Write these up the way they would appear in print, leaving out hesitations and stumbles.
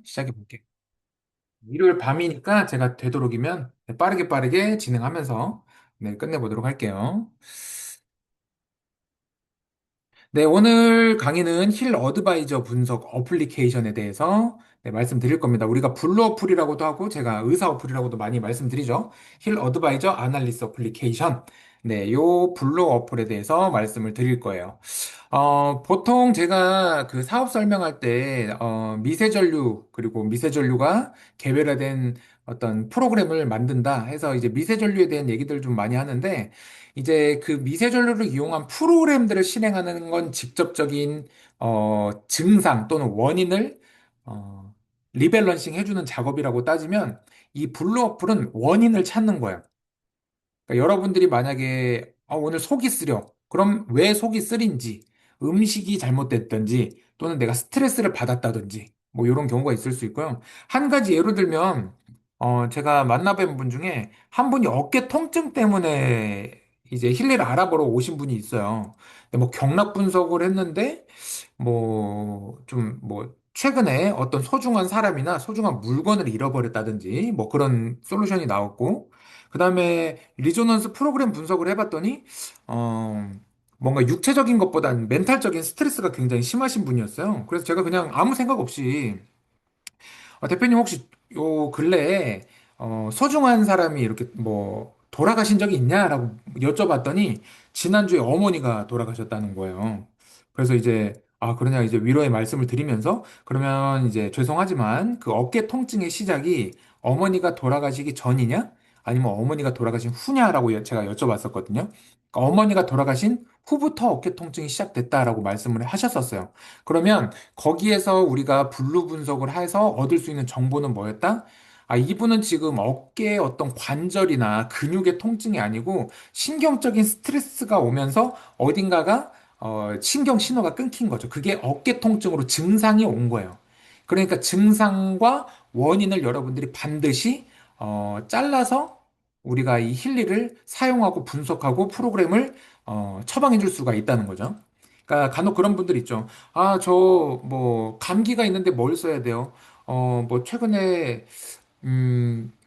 시작해 볼게요. 일요일 밤이니까 제가 되도록이면 빠르게 빠르게 진행하면서 끝내보도록 할게요. 네, 오늘 강의는 힐 어드바이저 분석 어플리케이션에 대해서 말씀드릴 겁니다. 우리가 블루 어플이라고도 하고 제가 의사 어플이라고도 많이 말씀드리죠. 힐 어드바이저 아날리스 어플리케이션. 네, 요 블루 어플에 대해서 말씀을 드릴 거예요. 보통 제가 그 사업 설명할 때, 미세전류, 그리고 미세전류가 개별화된 어떤 프로그램을 만든다 해서 이제 미세전류에 대한 얘기들 좀 많이 하는데, 이제 그 미세전류를 이용한 프로그램들을 실행하는 건 직접적인, 증상 또는 원인을, 어, 리밸런싱 해주는 작업이라고 따지면, 이 블루 어플은 원인을 찾는 거예요. 그러니까 여러분들이 만약에 오늘 속이 쓰려. 그럼 왜 속이 쓰린지, 음식이 잘못됐든지, 또는 내가 스트레스를 받았다든지, 뭐 이런 경우가 있을 수 있고요. 한 가지 예로 들면, 제가 만나뵌 분 중에 한 분이 어깨 통증 때문에 이제 힐리를 알아보러 오신 분이 있어요. 근데 뭐 경락 분석을 했는데, 최근에 어떤 소중한 사람이나 소중한 물건을 잃어버렸다든지, 뭐 그런 솔루션이 나왔고, 그 다음에 리조넌스 프로그램 분석을 해봤더니, 어, 뭔가 육체적인 것보다는 멘탈적인 스트레스가 굉장히 심하신 분이었어요. 그래서 제가 그냥 아무 생각 없이 대표님 혹시 요 근래에 소중한 사람이 이렇게 뭐 돌아가신 적이 있냐라고 여쭤봤더니 지난주에 어머니가 돌아가셨다는 거예요. 그래서 이제 그러냐 이제 위로의 말씀을 드리면서 그러면 이제 죄송하지만 그 어깨 통증의 시작이 어머니가 돌아가시기 전이냐? 아니면 어머니가 돌아가신 후냐라고 제가 여쭤봤었거든요. 그러니까 어머니가 돌아가신 후부터 어깨 통증이 시작됐다라고 말씀을 하셨었어요. 그러면 거기에서 우리가 분류 분석을 해서 얻을 수 있는 정보는 뭐였다? 이분은 지금 어깨의 어떤 관절이나 근육의 통증이 아니고 신경적인 스트레스가 오면서 어딘가가 신경 신호가 끊긴 거죠. 그게 어깨 통증으로 증상이 온 거예요. 그러니까 증상과 원인을 여러분들이 반드시 잘라서 우리가 이 힐리를 사용하고 분석하고 프로그램을 처방해 줄 수가 있다는 거죠. 그러니까 간혹 그런 분들 있죠. 뭐, 감기가 있는데 뭘 써야 돼요? 뭐, 최근에,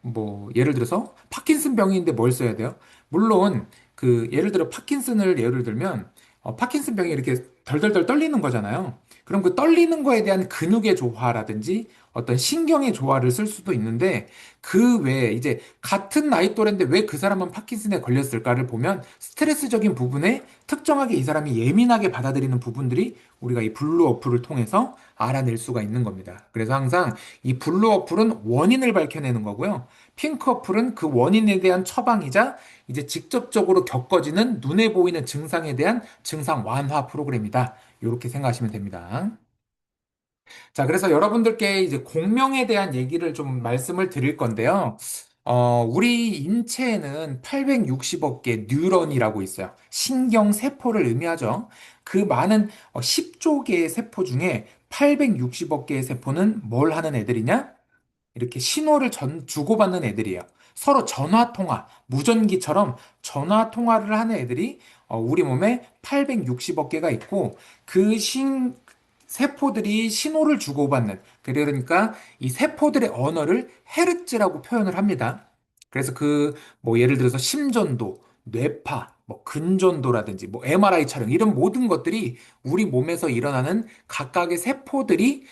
뭐, 예를 들어서, 파킨슨 병인데 뭘 써야 돼요? 물론, 예를 들어, 파킨슨을 예를 들면, 파킨슨 병이 이렇게 덜덜덜 떨리는 거잖아요. 그럼 그 떨리는 거에 대한 근육의 조화라든지, 어떤 신경의 조화를 쓸 수도 있는데, 그 외에, 이제, 같은 나이 또래인데 왜 그 사람은 파킨슨에 걸렸을까를 보면, 스트레스적인 부분에 특정하게 이 사람이 예민하게 받아들이는 부분들이 우리가 이 블루 어플을 통해서 알아낼 수가 있는 겁니다. 그래서 항상 이 블루 어플은 원인을 밝혀내는 거고요. 핑크 어플은 그 원인에 대한 처방이자 이제 직접적으로 겪어지는 눈에 보이는 증상에 대한 증상 완화 프로그램이다. 이렇게 생각하시면 됩니다. 자, 그래서 여러분들께 이제 공명에 대한 얘기를 좀 말씀을 드릴 건데요. 우리 인체에는 860억 개 뉴런이라고 있어요. 신경 세포를 의미하죠. 그 많은 10조 개의 세포 중에 860억 개의 세포는 뭘 하는 애들이냐? 이렇게 신호를 주고받는 애들이에요. 서로 전화 통화, 무전기처럼 전화 통화를 하는 애들이 우리 몸에 860억 개가 있고 그 세포들이 신호를 주고받는 그러니까 이 세포들의 언어를 헤르츠라고 표현을 합니다. 그래서 뭐 예를 들어서 심전도, 뇌파, 뭐 근전도라든지 뭐 MRI 촬영 이런 모든 것들이 우리 몸에서 일어나는 각각의 세포들이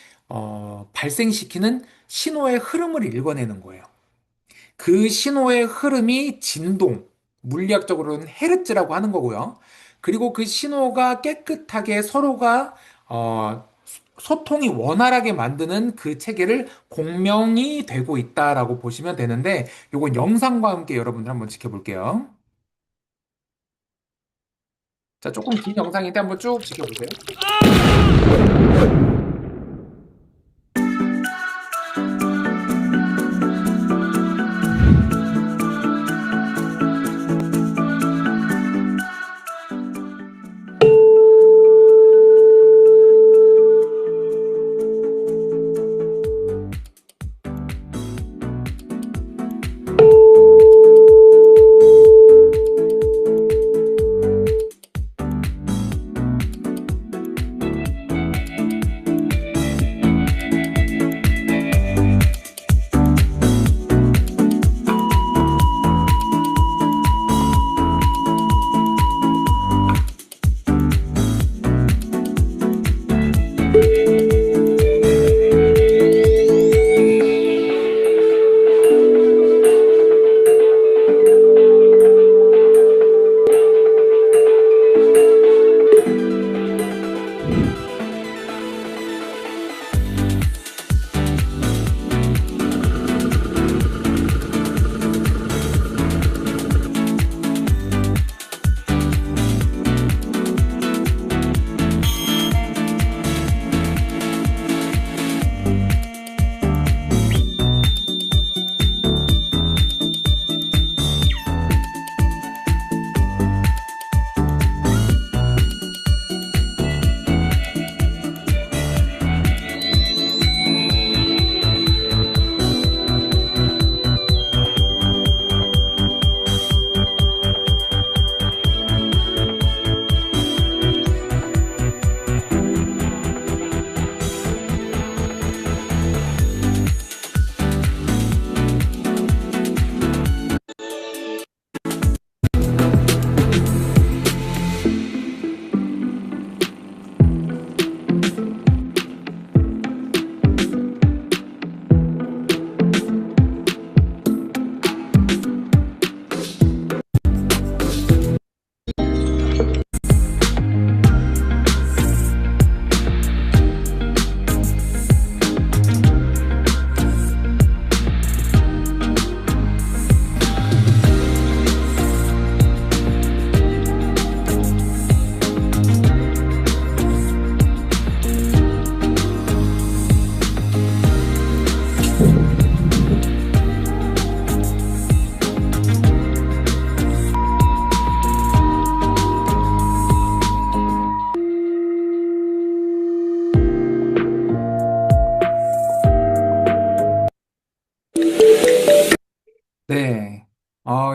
발생시키는 신호의 흐름을 읽어내는 거예요. 그 신호의 흐름이 진동, 물리학적으로는 헤르츠라고 하는 거고요. 그리고 그 신호가 깨끗하게 서로가 소통이 원활하게 만드는 그 체계를 공명이 되고 있다라고 보시면 되는데, 요건 영상과 함께 여러분들 한번 지켜볼게요. 자, 조금 긴 영상인데 한번 쭉 지켜보세요.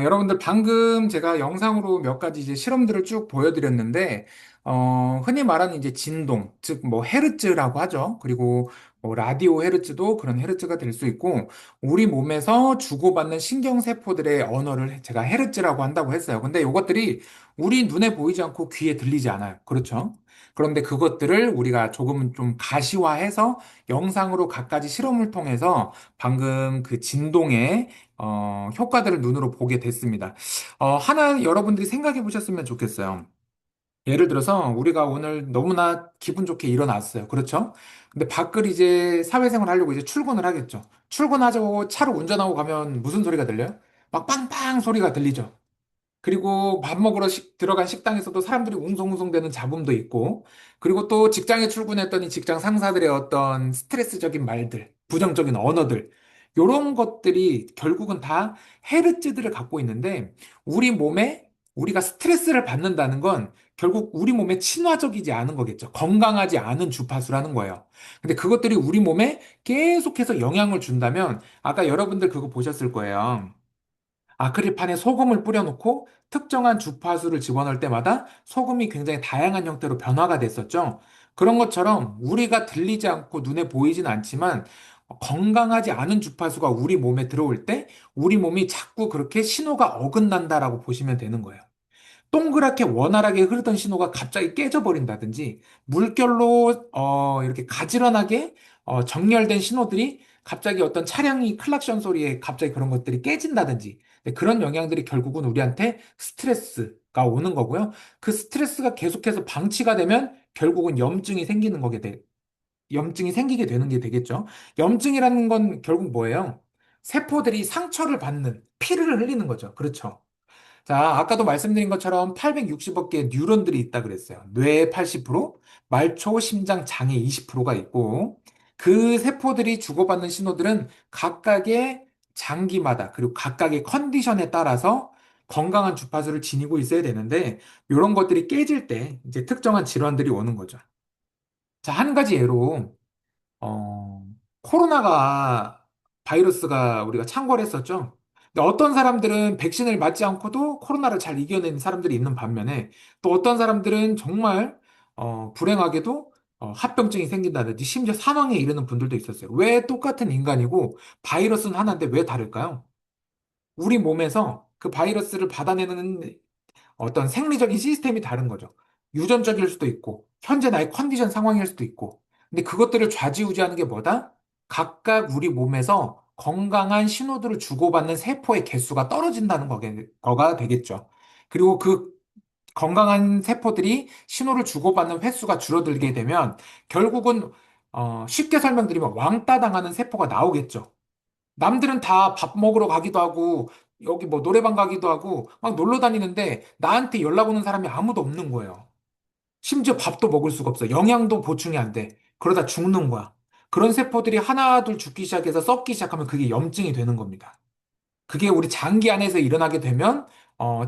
여러분들 방금 제가 영상으로 몇 가지 이제 실험들을 쭉 보여드렸는데, 흔히 말하는 이제 진동, 즉 뭐 헤르츠라고 하죠. 그리고 뭐 라디오 헤르츠도 그런 헤르츠가 될 수 있고, 우리 몸에서 주고받는 신경세포들의 언어를 제가 헤르츠라고 한다고 했어요. 근데 이것들이 우리 눈에 보이지 않고 귀에 들리지 않아요. 그렇죠? 그런데 그것들을 우리가 조금 좀 가시화해서 영상으로 갖가지 실험을 통해서 방금 그 진동의 효과들을 눈으로 보게 됐습니다. 하나 여러분들이 생각해 보셨으면 좋겠어요. 예를 들어서 우리가 오늘 너무나 기분 좋게 일어났어요. 그렇죠? 근데 밖을 이제 사회생활 하려고 이제 출근을 하겠죠. 출근하자고 차로 운전하고 가면 무슨 소리가 들려요? 막 빵빵 소리가 들리죠. 그리고 밥 먹으러 들어간 식당에서도 사람들이 웅성웅성대는 잡음도 있고, 그리고 또 직장에 출근했더니 직장 상사들의 어떤 스트레스적인 말들, 부정적인 언어들, 이런 것들이 결국은 다 헤르츠들을 갖고 있는데, 우리 몸에 우리가 스트레스를 받는다는 건 결국 우리 몸에 친화적이지 않은 거겠죠. 건강하지 않은 주파수라는 거예요. 근데 그것들이 우리 몸에 계속해서 영향을 준다면, 아까 여러분들 그거 보셨을 거예요. 아크릴판에 소금을 뿌려놓고 특정한 주파수를 집어넣을 때마다 소금이 굉장히 다양한 형태로 변화가 됐었죠. 그런 것처럼 우리가 들리지 않고 눈에 보이진 않지만 건강하지 않은 주파수가 우리 몸에 들어올 때 우리 몸이 자꾸 그렇게 신호가 어긋난다라고 보시면 되는 거예요. 동그랗게 원활하게 흐르던 신호가 갑자기 깨져버린다든지 물결로 이렇게 가지런하게 정렬된 신호들이 갑자기 어떤 차량이 클락션 소리에 갑자기 그런 것들이 깨진다든지 네, 그런 영향들이 결국은 우리한테 스트레스가 오는 거고요. 그 스트레스가 계속해서 방치가 되면 결국은 염증이 생기게 되는 게 되겠죠. 염증이라는 건 결국 뭐예요? 세포들이 상처를 받는 피를 흘리는 거죠. 그렇죠. 자, 아까도 말씀드린 것처럼 860억 개의 뉴런들이 있다 그랬어요. 뇌의 80%, 말초, 심장, 장의 20%가 있고, 그 세포들이 주고받는 신호들은 각각의 장기마다, 그리고 각각의 컨디션에 따라서 건강한 주파수를 지니고 있어야 되는데, 이런 것들이 깨질 때 이제 특정한 질환들이 오는 거죠. 자, 한 가지 예로, 어, 코로나가 바이러스가 우리가 창궐 했었죠. 근데 어떤 사람들은 백신을 맞지 않고도 코로나를 잘 이겨낸 사람들이 있는 반면에 또 어떤 사람들은 정말 불행하게도 합병증이 생긴다든지 심지어 사망에 이르는 분들도 있었어요. 왜 똑같은 인간이고 바이러스는 하나인데 왜 다를까요? 우리 몸에서 그 바이러스를 받아내는 어떤 생리적인 시스템이 다른 거죠. 유전적일 수도 있고, 현재 나의 컨디션 상황일 수도 있고. 근데 그것들을 좌지우지하는 게 뭐다? 각각 우리 몸에서 건강한 신호들을 주고받는 세포의 개수가 떨어진다는 거가 되겠죠. 그리고 그 건강한 세포들이 신호를 주고받는 횟수가 줄어들게 되면 결국은 쉽게 설명드리면 왕따 당하는 세포가 나오겠죠. 남들은 다 밥 먹으러 가기도 하고, 여기 뭐 노래방 가기도 하고, 막 놀러 다니는데, 나한테 연락 오는 사람이 아무도 없는 거예요. 심지어 밥도 먹을 수가 없어. 영양도 보충이 안 돼. 그러다 죽는 거야. 그런 세포들이 하나, 둘 죽기 시작해서 썩기 시작하면 그게 염증이 되는 겁니다. 그게 우리 장기 안에서 일어나게 되면,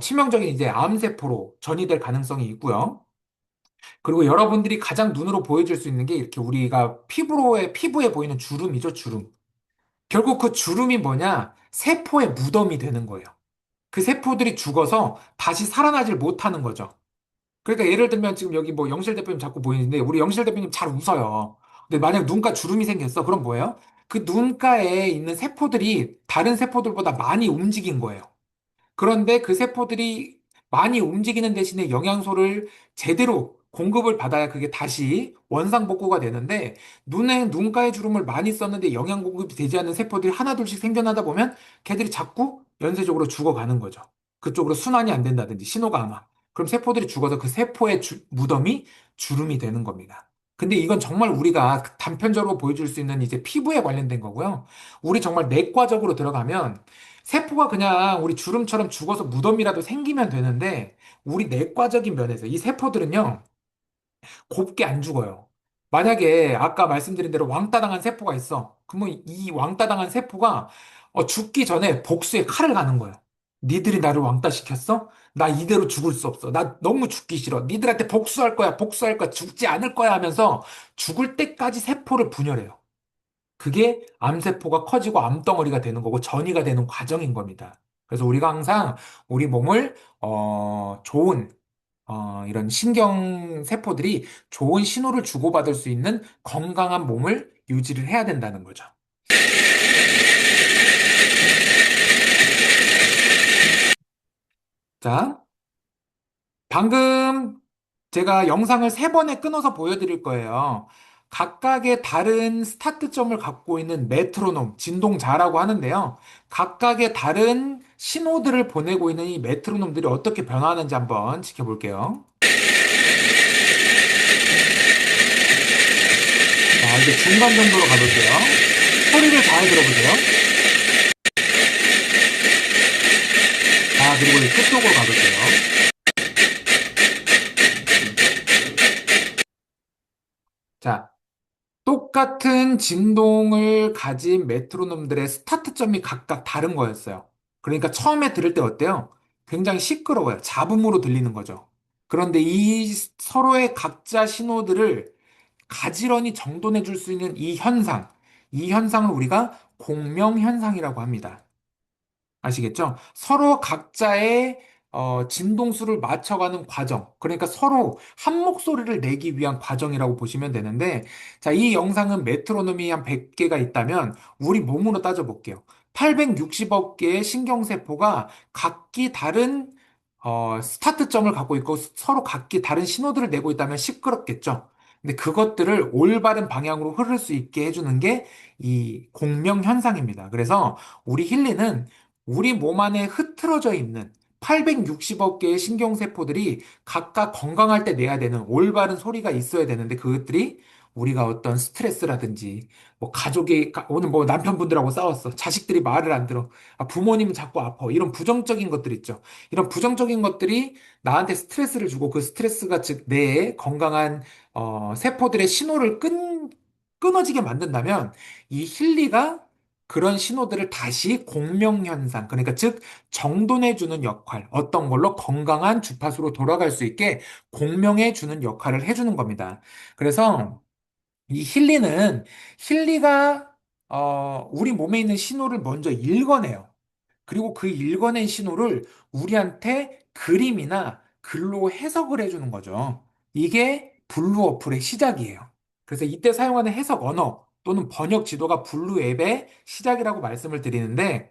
치명적인 이제 암세포로 전이될 가능성이 있고요. 그리고 여러분들이 가장 눈으로 보여줄 수 있는 게 이렇게 우리가 피부에 보이는 주름이죠, 주름. 결국 그 주름이 뭐냐? 세포의 무덤이 되는 거예요. 그 세포들이 죽어서 다시 살아나질 못하는 거죠. 그러니까 예를 들면 지금 여기 뭐 영실 대표님 자꾸 보이는데 우리 영실 대표님 잘 웃어요. 근데 만약 눈가 주름이 생겼어. 그럼 뭐예요? 그 눈가에 있는 세포들이 다른 세포들보다 많이 움직인 거예요. 그런데 그 세포들이 많이 움직이는 대신에 영양소를 제대로 공급을 받아야 그게 다시 원상복구가 되는데 눈가에 주름을 많이 썼는데 영양 공급이 되지 않는 세포들이 하나둘씩 생겨나다 보면 걔들이 자꾸 연쇄적으로 죽어가는 거죠. 그쪽으로 순환이 안 된다든지 신호가 안 와. 그럼 세포들이 죽어서 그 세포의 무덤이 주름이 되는 겁니다. 근데 이건 정말 우리가 단편적으로 보여줄 수 있는 이제 피부에 관련된 거고요. 우리 정말 내과적으로 들어가면 세포가 그냥 우리 주름처럼 죽어서 무덤이라도 생기면 되는데 우리 내과적인 면에서 이 세포들은요 곱게 안 죽어요. 만약에 아까 말씀드린 대로 왕따당한 세포가 있어. 그러면 이 왕따당한 세포가 죽기 전에 복수의 칼을 가는 거예요. 니들이 나를 왕따시켰어? 나 이대로 죽을 수 없어. 나 너무 죽기 싫어. 니들한테 복수할 거야, 복수할 거야, 죽지 않을 거야 하면서 죽을 때까지 세포를 분열해요. 그게 암세포가 커지고 암덩어리가 되는 거고 전이가 되는 과정인 겁니다. 그래서 우리가 항상 우리 몸을, 좋은, 이런 신경 세포들이 좋은 신호를 주고받을 수 있는 건강한 몸을 유지를 해야 된다는 거죠. 자, 방금 제가 영상을 세 번에 끊어서 보여드릴 거예요. 각각의 다른 스타트점을 갖고 있는 메트로놈, 진동자라고 하는데요. 각각의 다른 신호들을 보내고 있는 이 메트로놈들이 어떻게 변화하는지 한번 지켜볼게요. 자, 이제 중간 정도로 가볼게요. 소리를 잘 들어보세요. 자, 그리고 이제 끝쪽으로 가볼게요. 자, 똑같은 진동을 가진 메트로놈들의 스타트점이 각각 다른 거였어요. 그러니까 처음에 들을 때 어때요? 굉장히 시끄러워요. 잡음으로 들리는 거죠. 그런데 이 서로의 각자 신호들을 가지런히 정돈해 줄 수 있는 이 현상을 우리가 공명 현상이라고 합니다. 아시겠죠? 서로 각자의 진동수를 맞춰가는 과정. 그러니까 서로 한 목소리를 내기 위한 과정이라고 보시면 되는데, 자, 이 영상은 메트로놈이 한 100개가 있다면, 우리 몸으로 따져볼게요. 860억 개의 신경세포가 각기 다른, 스타트점을 갖고 있고, 서로 각기 다른 신호들을 내고 있다면 시끄럽겠죠? 근데 그것들을 올바른 방향으로 흐를 수 있게 해주는 게 이 공명 현상입니다. 그래서 우리 힐리는 우리 몸 안에 흐트러져 있는 860억 개의 신경세포들이 각각 건강할 때 내야 되는 올바른 소리가 있어야 되는데 그것들이 우리가 어떤 스트레스라든지 뭐 오늘 뭐 남편분들하고 싸웠어. 자식들이 말을 안 들어. 아, 부모님은 자꾸 아파. 이런 부정적인 것들 있죠. 이런 부정적인 것들이 나한테 스트레스를 주고 그 스트레스가 즉 내 건강한 세포들의 신호를 끊어지게 만든다면 이 힐리가 그런 신호들을 다시 공명현상, 그러니까 즉 정돈해주는 역할, 어떤 걸로 건강한 주파수로 돌아갈 수 있게 공명해주는 역할을 해주는 겁니다. 그래서 이 힐리가 우리 몸에 있는 신호를 먼저 읽어내요. 그리고 그 읽어낸 신호를 우리한테 그림이나 글로 해석을 해주는 거죠. 이게 블루 어플의 시작이에요. 그래서 이때 사용하는 해석 언어 또는 번역 지도가 블루 앱의 시작이라고 말씀을 드리는데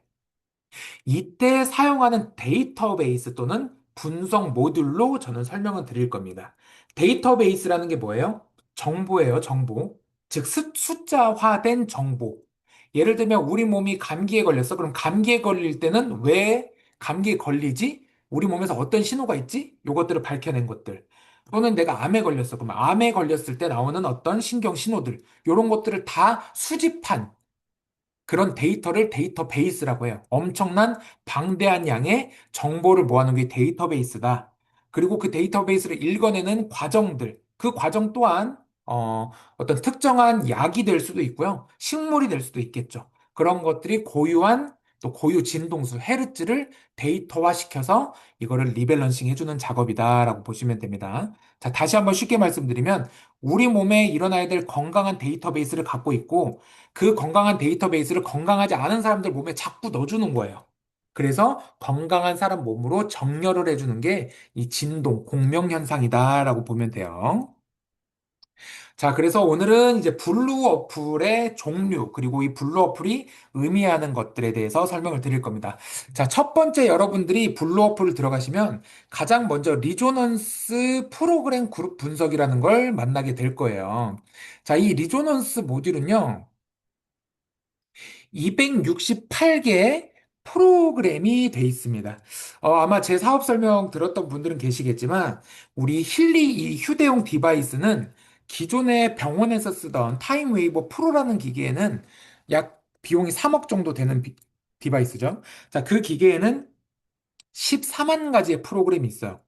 이때 사용하는 데이터베이스 또는 분석 모듈로 저는 설명을 드릴 겁니다. 데이터베이스라는 게 뭐예요? 정보예요, 정보. 즉, 숫자화된 정보. 예를 들면, 우리 몸이 감기에 걸렸어. 그럼 감기에 걸릴 때는 왜 감기에 걸리지? 우리 몸에서 어떤 신호가 있지? 요것들을 밝혀낸 것들. 또는 내가 암에 걸렸어. 그럼 암에 걸렸을 때 나오는 어떤 신경 신호들. 요런 것들을 다 수집한 그런 데이터를 데이터베이스라고 해요. 엄청난 방대한 양의 정보를 모아놓은 게 데이터베이스다. 그리고 그 데이터베이스를 읽어내는 과정들, 그 과정 또한 어떤 특정한 약이 될 수도 있고요. 식물이 될 수도 있겠죠. 그런 것들이 고유한 또 고유 진동수, 헤르츠를 데이터화시켜서 이거를 리밸런싱 해주는 작업이다라고 보시면 됩니다. 자, 다시 한번 쉽게 말씀드리면 우리 몸에 일어나야 될 건강한 데이터베이스를 갖고 있고 그 건강한 데이터베이스를 건강하지 않은 사람들 몸에 자꾸 넣어주는 거예요. 그래서 건강한 사람 몸으로 정렬을 해주는 게 이 진동, 공명 현상이다라고 보면 돼요. 자, 그래서 오늘은 이제 블루 어플의 종류, 그리고 이 블루 어플이 의미하는 것들에 대해서 설명을 드릴 겁니다. 자, 첫 번째 여러분들이 블루 어플을 들어가시면 가장 먼저 리조넌스 프로그램 그룹 분석이라는 걸 만나게 될 거예요. 자, 이 리조넌스 모듈은요, 268개의 프로그램이 돼 있습니다. 아마 제 사업 설명 들었던 분들은 계시겠지만, 우리 힐리 이 휴대용 디바이스는 기존에 병원에서 쓰던 타임웨이버 프로라는 기계에는 약 비용이 3억 정도 되는 디바이스죠. 자, 그 기계에는 14만 가지의 프로그램이 있어요.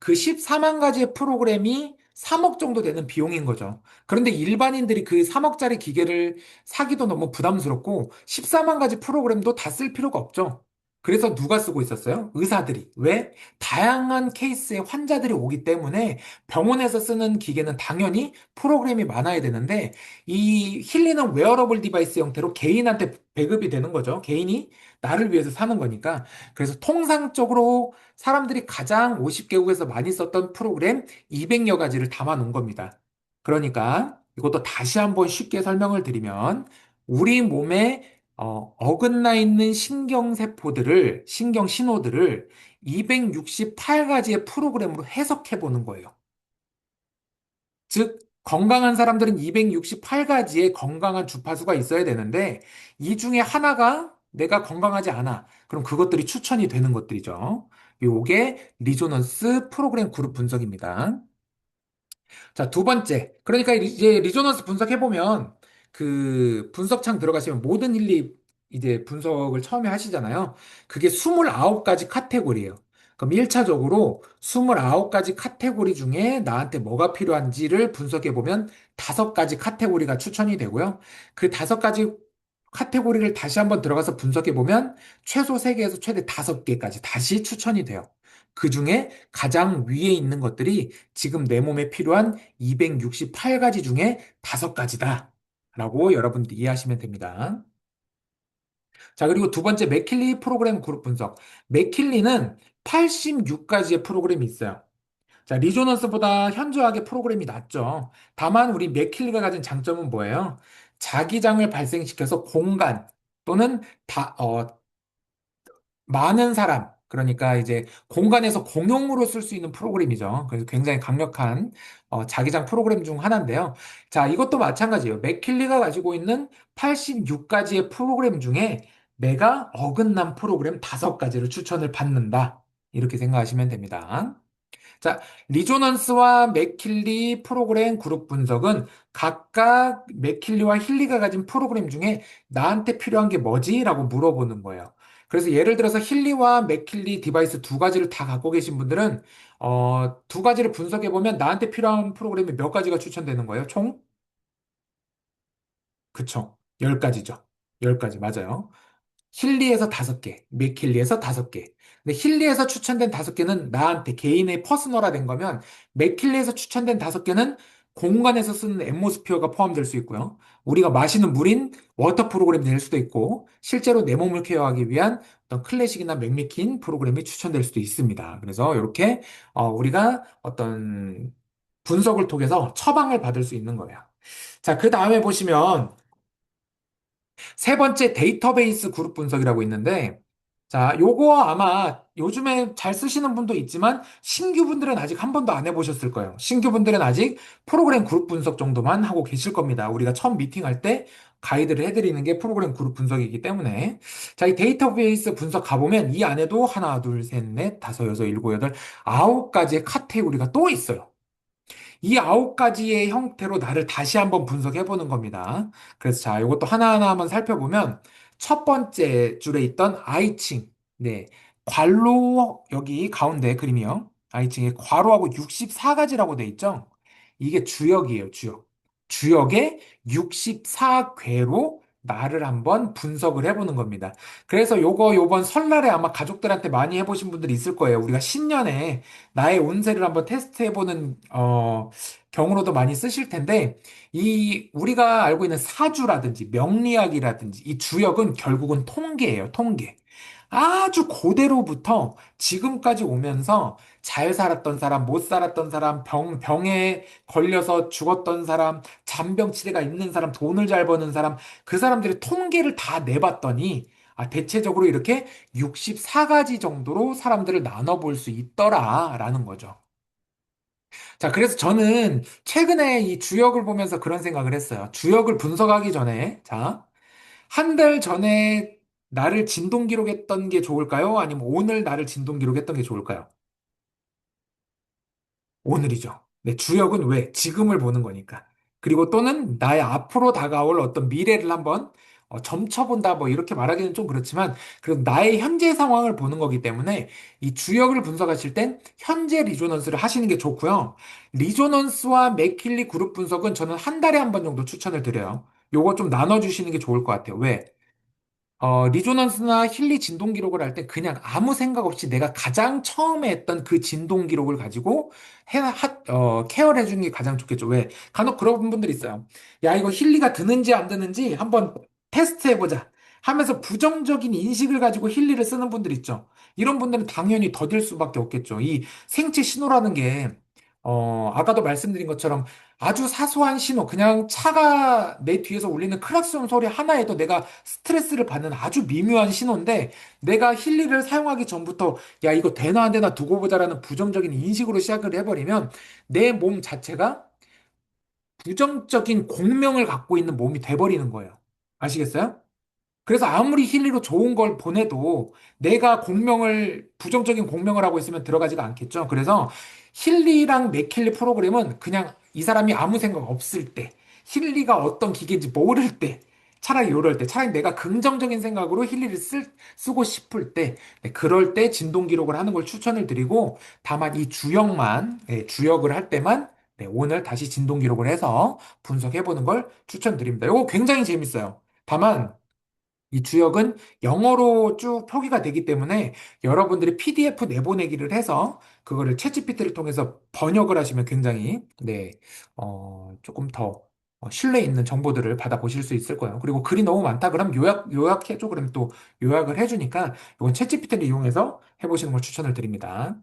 그 14만 가지의 프로그램이 3억 정도 되는 비용인 거죠. 그런데 일반인들이 그 3억짜리 기계를 사기도 너무 부담스럽고 14만 가지 프로그램도 다 쓸 필요가 없죠. 그래서 누가 쓰고 있었어요? 의사들이. 왜? 다양한 케이스의 환자들이 오기 때문에 병원에서 쓰는 기계는 당연히 프로그램이 많아야 되는데 이 힐리는 웨어러블 디바이스 형태로 개인한테 배급이 되는 거죠. 개인이 나를 위해서 사는 거니까. 그래서 통상적으로 사람들이 가장 50개국에서 많이 썼던 프로그램 200여 가지를 담아 놓은 겁니다. 그러니까 이것도 다시 한번 쉽게 설명을 드리면 우리 몸에 어긋나 있는 신경세포들을, 신경 신호들을 268가지의 프로그램으로 해석해 보는 거예요. 즉, 건강한 사람들은 268가지의 건강한 주파수가 있어야 되는데, 이 중에 하나가 내가 건강하지 않아. 그럼 그것들이 추천이 되는 것들이죠. 요게 리조넌스 프로그램 그룹 분석입니다. 자, 두 번째. 그러니까 이제 리조넌스 분석해보면 그 분석창 들어가시면 모든 일리 이제 분석을 처음에 하시잖아요. 그게 29가지 카테고리예요. 그럼 1차적으로 29가지 카테고리 중에 나한테 뭐가 필요한지를 분석해보면 5가지 카테고리가 추천이 되고요. 그 5가지 카테고리를 다시 한번 들어가서 분석해보면 최소 3개에서 최대 5개까지 다시 추천이 돼요. 그 중에 가장 위에 있는 것들이 지금 내 몸에 필요한 268가지 중에 5가지다. 라고 여러분들 이해하시면 됩니다. 자, 그리고 두 번째, 맥킬리 프로그램 그룹 분석. 맥킬리는 86가지의 프로그램이 있어요. 자, 리조넌스보다 현저하게 프로그램이 낮죠. 다만, 우리 맥킬리가 가진 장점은 뭐예요? 자기장을 발생시켜서 공간 또는 많은 사람, 그러니까 이제 공간에서 공용으로 쓸 수 있는 프로그램이죠. 그래서 굉장히 강력한 자기장 프로그램 중 하나인데요. 자, 이것도 마찬가지예요. 맥킬리가 가지고 있는 86가지의 프로그램 중에 내가 어긋난 프로그램 5가지를 추천을 받는다. 이렇게 생각하시면 됩니다. 자, 리조넌스와 맥킬리 프로그램 그룹 분석은 각각 맥킬리와 힐리가 가진 프로그램 중에 나한테 필요한 게 뭐지? 라고 물어보는 거예요. 그래서 예를 들어서 힐리와 맥킬리 디바이스 두 가지를 다 갖고 계신 분들은 두 가지를 분석해 보면 나한테 필요한 프로그램이 몇 가지가 추천되는 거예요? 총? 그쵸. 10가지죠. 10가지 맞아요. 힐리에서 5개, 맥킬리에서 5개. 근데 힐리에서 추천된 5개는 나한테 개인의 퍼스널화된 거면 맥킬리에서 추천된 5개는 공간에서 쓰는 앰모스피어가 포함될 수 있고요. 우리가 마시는 물인 워터 프로그램이 될 수도 있고 실제로 내 몸을 케어하기 위한 어떤 클래식이나 맥미킨 프로그램이 추천될 수도 있습니다. 그래서 이렇게 우리가 어떤 분석을 통해서 처방을 받을 수 있는 거예요. 자, 그 다음에 보시면 세 번째 데이터베이스 그룹 분석이라고 있는데, 자, 요거 아마 요즘에 잘 쓰시는 분도 있지만, 신규분들은 아직 한 번도 안 해보셨을 거예요. 신규분들은 아직 프로그램 그룹 분석 정도만 하고 계실 겁니다. 우리가 처음 미팅할 때 가이드를 해드리는 게 프로그램 그룹 분석이기 때문에. 자, 이 데이터베이스 분석 가보면 이 안에도 하나, 둘, 셋, 넷, 다섯, 여섯, 일곱, 여덟, 9가지의 카테고리가 또 있어요. 이 9가지의 형태로 나를 다시 한번 분석해 보는 겁니다. 그래서 자, 이것도 하나하나 한번 살펴보면 첫 번째 줄에 있던 I칭, 네, 괄호 여기 가운데 그림이요. I칭에 괄호하고 64가지라고 돼 있죠. 이게 주역이에요, 주역. 주역의 64궤로 나를 한번 분석을 해보는 겁니다. 그래서 요거 요번 설날에 아마 가족들한테 많이 해보신 분들이 있을 거예요. 우리가 신년에 나의 운세를 한번 테스트해보는 경우로도 많이 쓰실 텐데 이 우리가 알고 있는 사주라든지 명리학이라든지 이 주역은 결국은 통계예요, 통계. 아주 고대로부터 지금까지 오면서 잘 살았던 사람, 못 살았던 사람, 병에 걸려서 죽었던 사람, 잔병치레가 있는 사람, 돈을 잘 버는 사람, 그 사람들의 통계를 다 내봤더니 대체적으로 이렇게 64가지 정도로 사람들을 나눠볼 수 있더라라는 거죠. 자, 그래서 저는 최근에 이 주역을 보면서 그런 생각을 했어요. 주역을 분석하기 전에, 자, 한 달 전에 나를 진동 기록했던 게 좋을까요? 아니면 오늘 나를 진동 기록했던 게 좋을까요? 오늘이죠. 네, 주역은 왜? 지금을 보는 거니까. 그리고 또는 나의 앞으로 다가올 어떤 미래를 한번 점쳐본다, 뭐 이렇게 말하기는 좀 그렇지만, 그리고 나의 현재 상황을 보는 거기 때문에 이 주역을 분석하실 땐 현재 리조넌스를 하시는 게 좋고요. 리조넌스와 맥킬리 그룹 분석은 저는 한 달에 한 번 정도 추천을 드려요. 요거 좀 나눠주시는 게 좋을 것 같아요. 왜? 리조넌스나 힐리 진동 기록을 할 때 그냥 아무 생각 없이 내가 가장 처음에 했던 그 진동 기록을 가지고 케어를 해주는 게 가장 좋겠죠. 왜? 간혹 그런 분들 있어요. 야, 이거 힐리가 드는지 안 드는지 한번 테스트 해보자 하면서 부정적인 인식을 가지고 힐리를 쓰는 분들 있죠. 이런 분들은 당연히 더딜 수밖에 없겠죠. 이 생체 신호라는 게, 아까도 말씀드린 것처럼 아주 사소한 신호, 그냥 차가 내 뒤에서 울리는 크락션 소리 하나에도 내가 스트레스를 받는 아주 미묘한 신호인데, 내가 힐리를 사용하기 전부터, 야, 이거 되나 안 되나 두고 보자라는 부정적인 인식으로 시작을 해버리면, 내 몸 자체가 부정적인 공명을 갖고 있는 몸이 돼버리는 거예요. 아시겠어요? 그래서 아무리 힐리로 좋은 걸 보내도 내가 부정적인 공명을 하고 있으면 들어가지가 않겠죠. 그래서 힐리랑 맥힐리 프로그램은 그냥 이 사람이 아무 생각 없을 때, 힐리가 어떤 기계인지 모를 때, 차라리 이럴 때, 차라리 내가 긍정적인 생각으로 쓰고 싶을 때, 네, 그럴 때 진동 기록을 하는 걸 추천을 드리고, 다만 이 주역을 할 때만, 네, 오늘 다시 진동 기록을 해서 분석해 보는 걸 추천드립니다. 이거 굉장히 재밌어요. 다만, 이 주역은 영어로 쭉 표기가 되기 때문에 여러분들이 PDF 내보내기를 해서 그거를 챗GPT를 통해서 번역을 하시면 굉장히 조금 더 신뢰 있는 정보들을 받아보실 수 있을 거예요. 그리고 글이 너무 많다 그럼 요약해줘. 그럼 또 요약을 해주니까 이건 챗GPT를 이용해서 해보시는 걸 추천을 드립니다.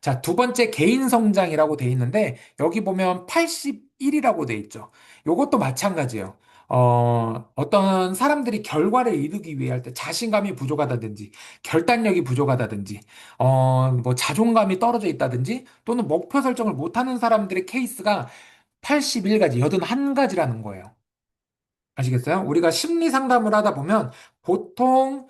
자, 두 번째 개인 성장이라고 돼 있는데 여기 보면 81이라고 돼 있죠. 요것도 마찬가지예요. 어떤 사람들이 결과를 이루기 위해 할 때 자신감이 부족하다든지 결단력이 부족하다든지 뭐 자존감이 떨어져 있다든지 또는 목표 설정을 못하는 사람들의 케이스가 81가지, 81가지라는 거예요. 아시겠어요? 우리가 심리 상담을 하다 보면 보통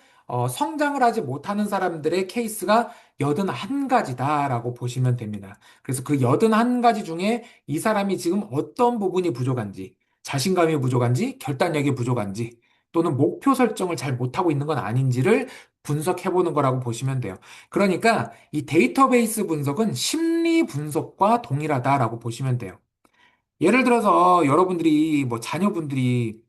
성장을 하지 못하는 사람들의 케이스가 81가지다라고 보시면 됩니다. 그래서 그 81가지 중에 이 사람이 지금 어떤 부분이 부족한지, 자신감이 부족한지, 결단력이 부족한지, 또는 목표 설정을 잘 못하고 있는 건 아닌지를 분석해 보는 거라고 보시면 돼요. 그러니까 이 데이터베이스 분석은 심리 분석과 동일하다라고 보시면 돼요. 예를 들어서 여러분들이 뭐 자녀분들이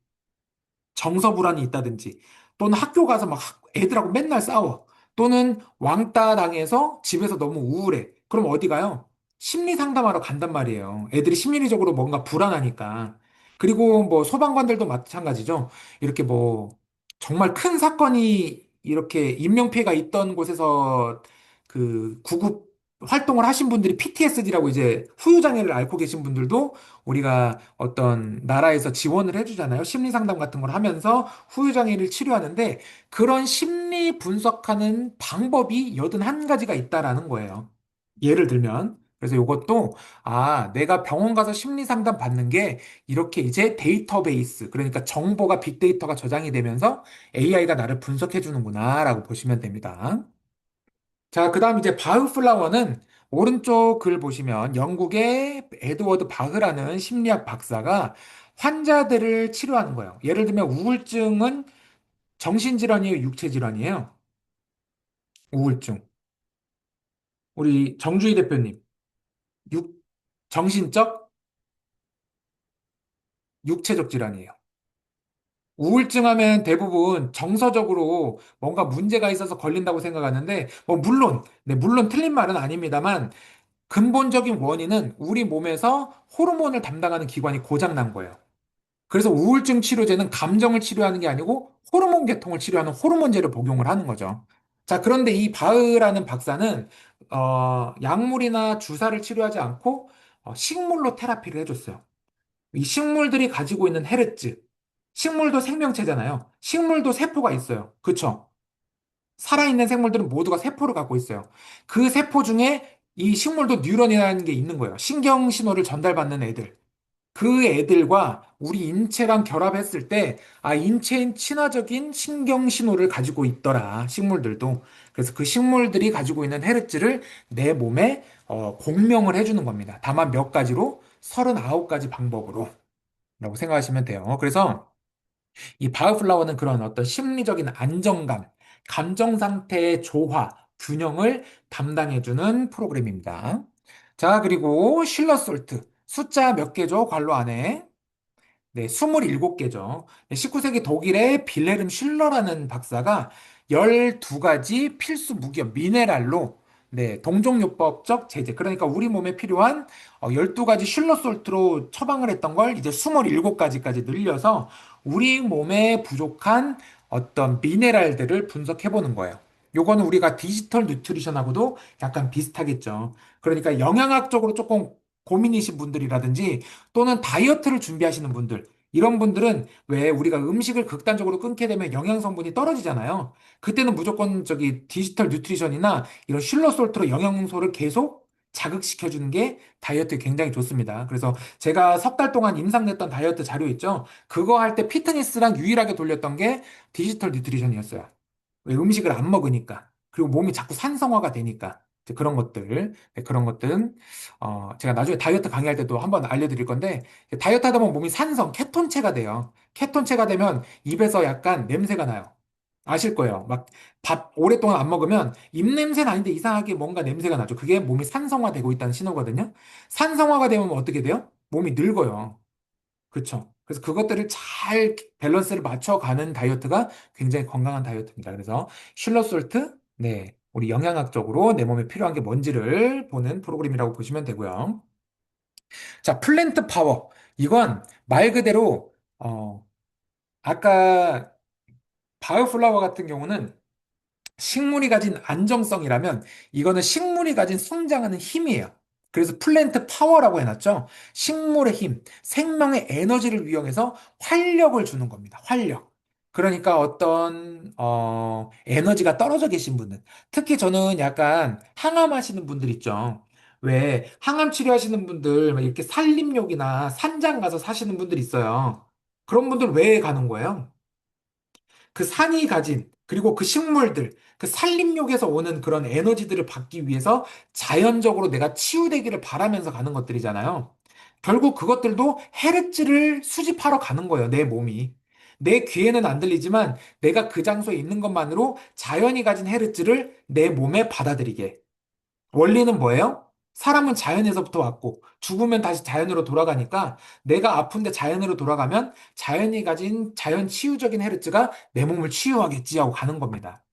정서 불안이 있다든지 또는 학교 가서 막 애들하고 맨날 싸워 또는 왕따 당해서 집에서 너무 우울해. 그럼 어디 가요? 심리 상담하러 간단 말이에요. 애들이 심리적으로 뭔가 불안하니까. 그리고 뭐 소방관들도 마찬가지죠. 이렇게 뭐 정말 큰 사건이 이렇게 인명피해가 있던 곳에서 그 구급 활동을 하신 분들이 PTSD라고 이제 후유장애를 앓고 계신 분들도 우리가 어떤 나라에서 지원을 해주잖아요. 심리 상담 같은 걸 하면서 후유장애를 치료하는데 그런 심리 분석하는 방법이 81가지가 있다라는 거예요. 예를 들면. 그래서 이것도, 내가 병원 가서 심리 상담 받는 게 이렇게 이제 데이터베이스, 그러니까 정보가 빅데이터가 저장이 되면서 AI가 나를 분석해 주는구나라고 보시면 됩니다. 자, 그 다음 이제 바흐플라워는 오른쪽 글 보시면 영국의 에드워드 바흐라는 심리학 박사가 환자들을 치료하는 거예요. 예를 들면 우울증은 정신질환이에요, 육체질환이에요? 우울증. 우리 정주희 대표님, 육, 정신적, 육체적 질환이에요. 우울증 하면 대부분 정서적으로 뭔가 문제가 있어서 걸린다고 생각하는데, 뭐 물론, 네, 물론 틀린 말은 아닙니다만 근본적인 원인은 우리 몸에서 호르몬을 담당하는 기관이 고장난 거예요. 그래서 우울증 치료제는 감정을 치료하는 게 아니고 호르몬 계통을 치료하는 호르몬제를 복용을 하는 거죠. 자, 그런데 이 바흐라는 박사는 약물이나 주사를 치료하지 않고 식물로 테라피를 해줬어요. 이 식물들이 가지고 있는 헤르츠, 식물도 생명체잖아요. 식물도 세포가 있어요. 그쵸? 살아있는 생물들은 모두가 세포를 갖고 있어요. 그 세포 중에 이 식물도 뉴런이라는 게 있는 거예요. 신경 신호를 전달받는 애들. 그 애들과 우리 인체랑 결합했을 때, 인체인 친화적인 신경 신호를 가지고 있더라. 식물들도. 그래서 그 식물들이 가지고 있는 헤르츠를 내 몸에 공명을 해주는 겁니다. 다만 몇 가지로? 39가지 방법으로. 라고 생각하시면 돼요. 그래서 이 바이오플라워는 그런 어떤 심리적인 안정감, 감정 상태의 조화, 균형을 담당해주는 프로그램입니다. 자, 그리고 실러 솔트. 숫자 몇 개죠? 괄호 안에. 네, 27개죠. 19세기 독일의 빌헤름 슐러라는 박사가 12가지 필수 무기업 미네랄로 동종요법적 제제, 그러니까 우리 몸에 필요한 12가지 슐러 솔트로 처방을 했던 걸 이제 27가지까지 늘려서 우리 몸에 부족한 어떤 미네랄들을 분석해 보는 거예요. 요거는 우리가 디지털 뉴트리션하고도 약간 비슷하겠죠. 그러니까 영양학적으로 조금 고민이신 분들이라든지 또는 다이어트를 준비하시는 분들, 이런 분들은 왜 우리가 음식을 극단적으로 끊게 되면 영양 성분이 떨어지잖아요. 그때는 무조건 저기 디지털 뉴트리션이나 이런 슐러솔트로 영양소를 계속 자극시켜주는 게 다이어트에 굉장히 좋습니다. 그래서 제가 석 달 동안 임상냈던 다이어트 자료 있죠? 그거 할 때 피트니스랑 유일하게 돌렸던 게 디지털 뉴트리션이었어요. 왜 음식을 안 먹으니까. 그리고 몸이 자꾸 산성화가 되니까. 이제 그런 것들, 그런 것들은, 제가 나중에 다이어트 강의할 때도 한번 알려드릴 건데, 다이어트 하다 보면 몸이 케톤체가 돼요. 케톤체가 되면 입에서 약간 냄새가 나요. 아실 거예요. 막 밥 오랫동안 안 먹으면 입냄새는 아닌데 이상하게 뭔가 냄새가 나죠. 그게 몸이 산성화되고 있다는 신호거든요. 산성화가 되면 어떻게 돼요? 몸이 늙어요. 그렇죠. 그래서 그것들을 잘 밸런스를 맞춰가는 다이어트가 굉장히 건강한 다이어트입니다. 그래서 슐러솔트, 우리 영양학적으로 내 몸에 필요한 게 뭔지를 보는 프로그램이라고 보시면 되고요. 자, 플랜트 파워. 이건 말 그대로 아까 바이오플라워 같은 경우는 식물이 가진 안정성이라면 이거는 식물이 가진 성장하는 힘이에요. 그래서 플랜트 파워라고 해놨죠. 식물의 힘, 생명의 에너지를 이용해서 활력을 주는 겁니다. 활력. 그러니까 어떤 에너지가 떨어져 계신 분들, 특히 저는 약간 항암하시는 분들 있죠. 왜 항암 치료하시는 분들 막 이렇게 산림욕이나 산장 가서 사시는 분들 있어요. 그런 분들 왜 가는 거예요? 그 산이 가진, 그리고 그 식물들, 그 산림욕에서 오는 그런 에너지들을 받기 위해서 자연적으로 내가 치유되기를 바라면서 가는 것들이잖아요. 결국 그것들도 헤르츠를 수집하러 가는 거예요, 내 몸이. 내 귀에는 안 들리지만 내가 그 장소에 있는 것만으로 자연이 가진 헤르츠를 내 몸에 받아들이게. 원리는 뭐예요? 사람은 자연에서부터 왔고, 죽으면 다시 자연으로 돌아가니까, 내가 아픈데 자연으로 돌아가면 자연이 가진 자연 치유적인 헤르츠가 내 몸을 치유하겠지 하고 가는 겁니다.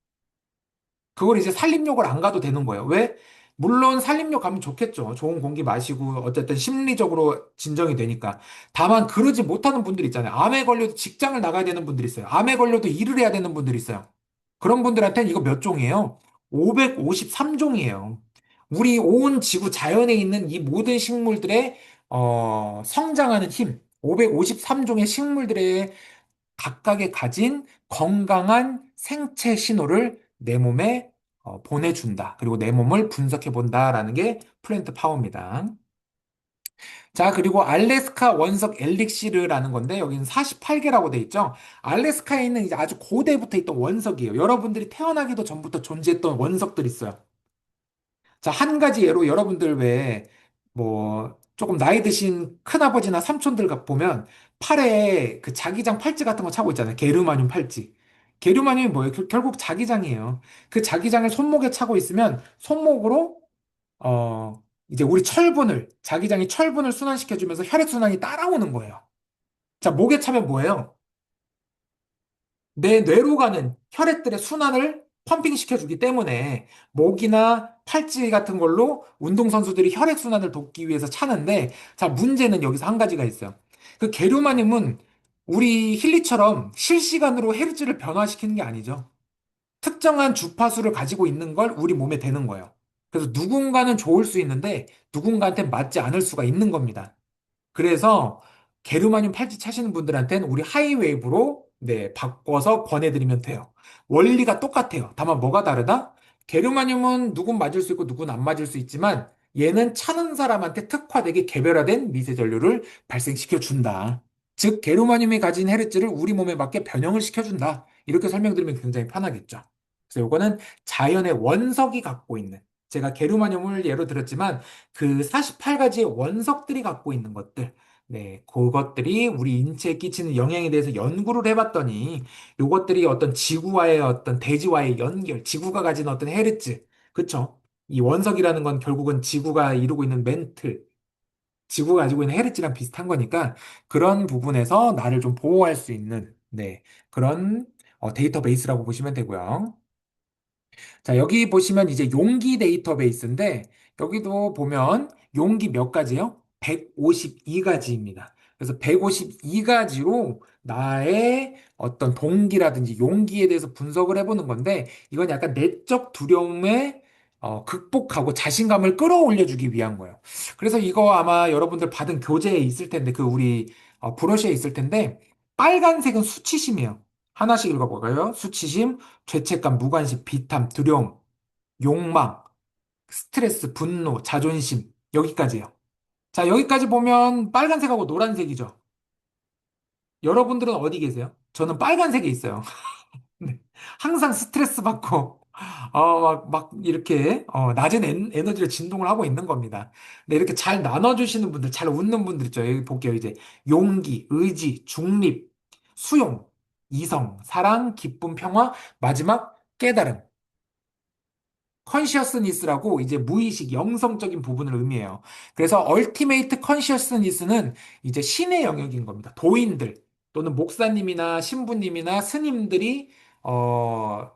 그걸 이제 산림욕을 안 가도 되는 거예요. 왜? 물론 산림욕 가면 좋겠죠. 좋은 공기 마시고, 어쨌든 심리적으로 진정이 되니까. 다만, 그러지 못하는 분들 있잖아요. 암에 걸려도 직장을 나가야 되는 분들 있어요. 암에 걸려도 일을 해야 되는 분들 있어요. 그런 분들한테는 이거 몇 종이에요? 553종이에요. 우리 온 지구 자연에 있는 이 모든 식물들의 성장하는 힘, 553종의 식물들의 각각의 가진 건강한 생체 신호를 내 몸에 보내준다. 그리고 내 몸을 분석해 본다라는 게 플랜트 파워입니다. 자, 그리고 알래스카 원석 엘릭시르라는 건데, 여기는 48개라고 돼 있죠? 알래스카에 있는 이제 아주 고대부터 있던 원석이에요. 여러분들이 태어나기도 전부터 존재했던 원석들 있어요. 자, 한 가지 예로 여러분들 왜, 조금 나이 드신 큰아버지나 삼촌들 보면 팔에 그 자기장 팔찌 같은 거 차고 있잖아요. 게르마늄 팔찌. 게르마늄이 뭐예요? 결국 자기장이에요. 그 자기장을 손목에 차고 있으면 손목으로 이제 우리 자기장이 철분을 순환시켜주면서 혈액순환이 따라오는 거예요. 자, 목에 차면 뭐예요? 내 뇌로 가는 혈액들의 순환을 펌핑시켜주기 때문에 목이나 팔찌 같은 걸로 운동선수들이 혈액순환을 돕기 위해서 차는데, 자, 문제는 여기서 한 가지가 있어요. 그 게르마늄은 우리 힐리처럼 실시간으로 헤르츠를 변화시키는 게 아니죠. 특정한 주파수를 가지고 있는 걸 우리 몸에 대는 거예요. 그래서 누군가는 좋을 수 있는데 누군가한테 맞지 않을 수가 있는 겁니다. 그래서 게르마늄 팔찌 차시는 분들한테는 우리 하이웨이브로 바꿔서 권해드리면 돼요. 원리가 똑같아요. 다만 뭐가 다르다? 게르마늄은 누군 맞을 수 있고 누군 안 맞을 수 있지만 얘는 차는 사람한테 특화되게 개별화된 미세 전류를 발생시켜 준다. 즉 게르마늄이 가진 헤르츠를 우리 몸에 맞게 변형을 시켜준다. 이렇게 설명드리면 굉장히 편하겠죠. 그래서 요거는 자연의 원석이 갖고 있는, 제가 게르마늄을 예로 들었지만 그 48가지의 원석들이 갖고 있는 것들, 그것들이 우리 인체에 끼치는 영향에 대해서 연구를 해봤더니 요것들이 어떤 지구와의 어떤 대지와의 연결, 지구가 가진 어떤 헤르츠, 그쵸? 이 원석이라는 건 결국은 지구가 이루고 있는 멘틀, 지구가 가지고 있는 헤르츠랑 비슷한 거니까 그런 부분에서 나를 좀 보호할 수 있는 네, 그런 데이터베이스라고 보시면 되고요. 자, 여기 보시면 이제 용기 데이터베이스인데 여기도 보면 용기 몇 가지요? 152가지입니다. 그래서 152가지로 나의 어떤 동기라든지 용기에 대해서 분석을 해보는 건데 이건 약간 내적 두려움에 극복하고 자신감을 끌어올려주기 위한 거예요. 그래서 이거 아마 여러분들 받은 교재에 있을 텐데 그 우리 브러쉬에 있을 텐데 빨간색은 수치심이에요. 하나씩 읽어볼까요? 수치심, 죄책감, 무관심, 비탐, 두려움, 욕망, 스트레스, 분노, 자존심. 여기까지예요. 자, 여기까지 보면 빨간색하고 노란색이죠. 여러분들은 어디 계세요? 저는 빨간색에 있어요. 네. 항상 스트레스 받고, 이렇게, 낮은 에너지로 진동을 하고 있는 겁니다. 네, 이렇게 잘 나눠주시는 분들, 잘 웃는 분들 있죠. 여기 볼게요. 이제, 용기, 의지, 중립, 수용, 이성, 사랑, 기쁨, 평화, 마지막, 깨달음. 컨시어스니스라고 이제 무의식, 영성적인 부분을 의미해요. 그래서 얼티메이트 컨시어스니스는 이제 신의 영역인 겁니다. 도인들 또는 목사님이나 신부님이나 스님들이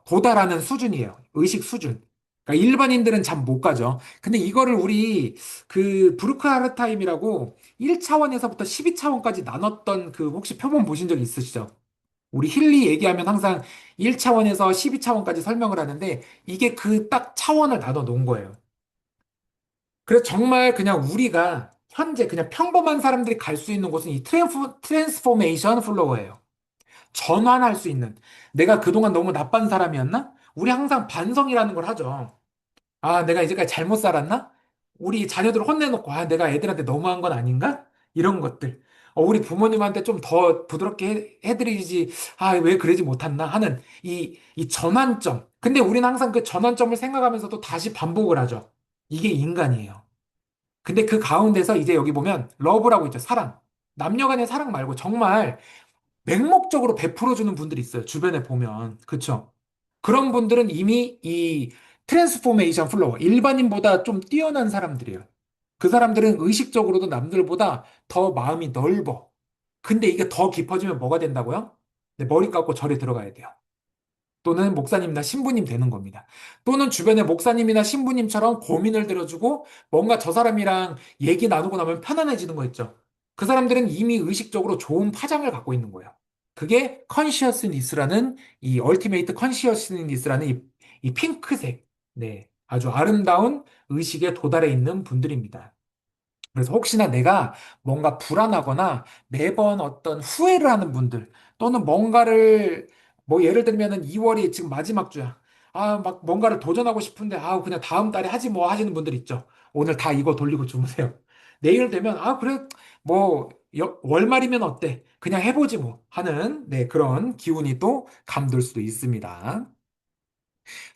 도달하는 수준이에요. 의식 수준. 그러니까 일반인들은 참 못 가죠. 근데 이거를 우리 그 브루크하르타임이라고 1차원에서부터 12차원까지 나눴던 그 혹시 표본 보신 적 있으시죠? 우리 힐리 얘기하면 항상 1차원에서 12차원까지 설명을 하는데 이게 그 딱 차원을 나눠 놓은 거예요. 그래서 정말 그냥 우리가 현재 그냥 평범한 사람들이 갈 수 있는 곳은 이 트랜스포메이션 플로어예요. 전환할 수 있는. 내가 그동안 너무 나쁜 사람이었나? 우리 항상 반성이라는 걸 하죠. 아, 내가 이제까지 잘못 살았나? 우리 자녀들을 혼내놓고, 아, 내가 애들한테 너무한 건 아닌가? 이런 것들. 우리 부모님한테 좀 더 부드럽게 해드리지, 아, 왜 그러지 못했나? 하는 이 전환점. 근데 우리는 항상 그 전환점을 생각하면서도 다시 반복을 하죠. 이게 인간이에요. 근데 그 가운데서 이제 여기 보면 러브라고 있죠. 사랑. 남녀 간의 사랑 말고 정말 맹목적으로 베풀어주는 분들이 있어요. 주변에 보면. 그쵸? 그런 분들은 이미 이 트랜스포메이션 플로어, 일반인보다 좀 뛰어난 사람들이에요. 그 사람들은 의식적으로도 남들보다 더 마음이 넓어. 근데 이게 더 깊어지면 뭐가 된다고요? 네, 머리 깎고 절에 들어가야 돼요. 또는 목사님이나 신부님 되는 겁니다. 또는 주변에 목사님이나 신부님처럼 고민을 들어주고 뭔가 저 사람이랑 얘기 나누고 나면 편안해지는 거 있죠. 그 사람들은 이미 의식적으로 좋은 파장을 갖고 있는 거예요. 그게 컨시어스니스라는 이 얼티메이트 컨시어스니스라는 이 핑크색, 네, 아주 아름다운 의식에 도달해 있는 분들입니다. 그래서 혹시나 내가 뭔가 불안하거나 매번 어떤 후회를 하는 분들 또는 뭔가를 뭐 예를 들면은 2월이 지금 마지막 주야. 아, 막 뭔가를 도전하고 싶은데 아, 그냥 다음 달에 하지 뭐 하시는 분들 있죠. 오늘 다 이거 돌리고 주무세요. 내일 되면 아, 그래. 뭐 월말이면 어때? 그냥 해보지 뭐 하는 네, 그런 기운이 또 감돌 수도 있습니다.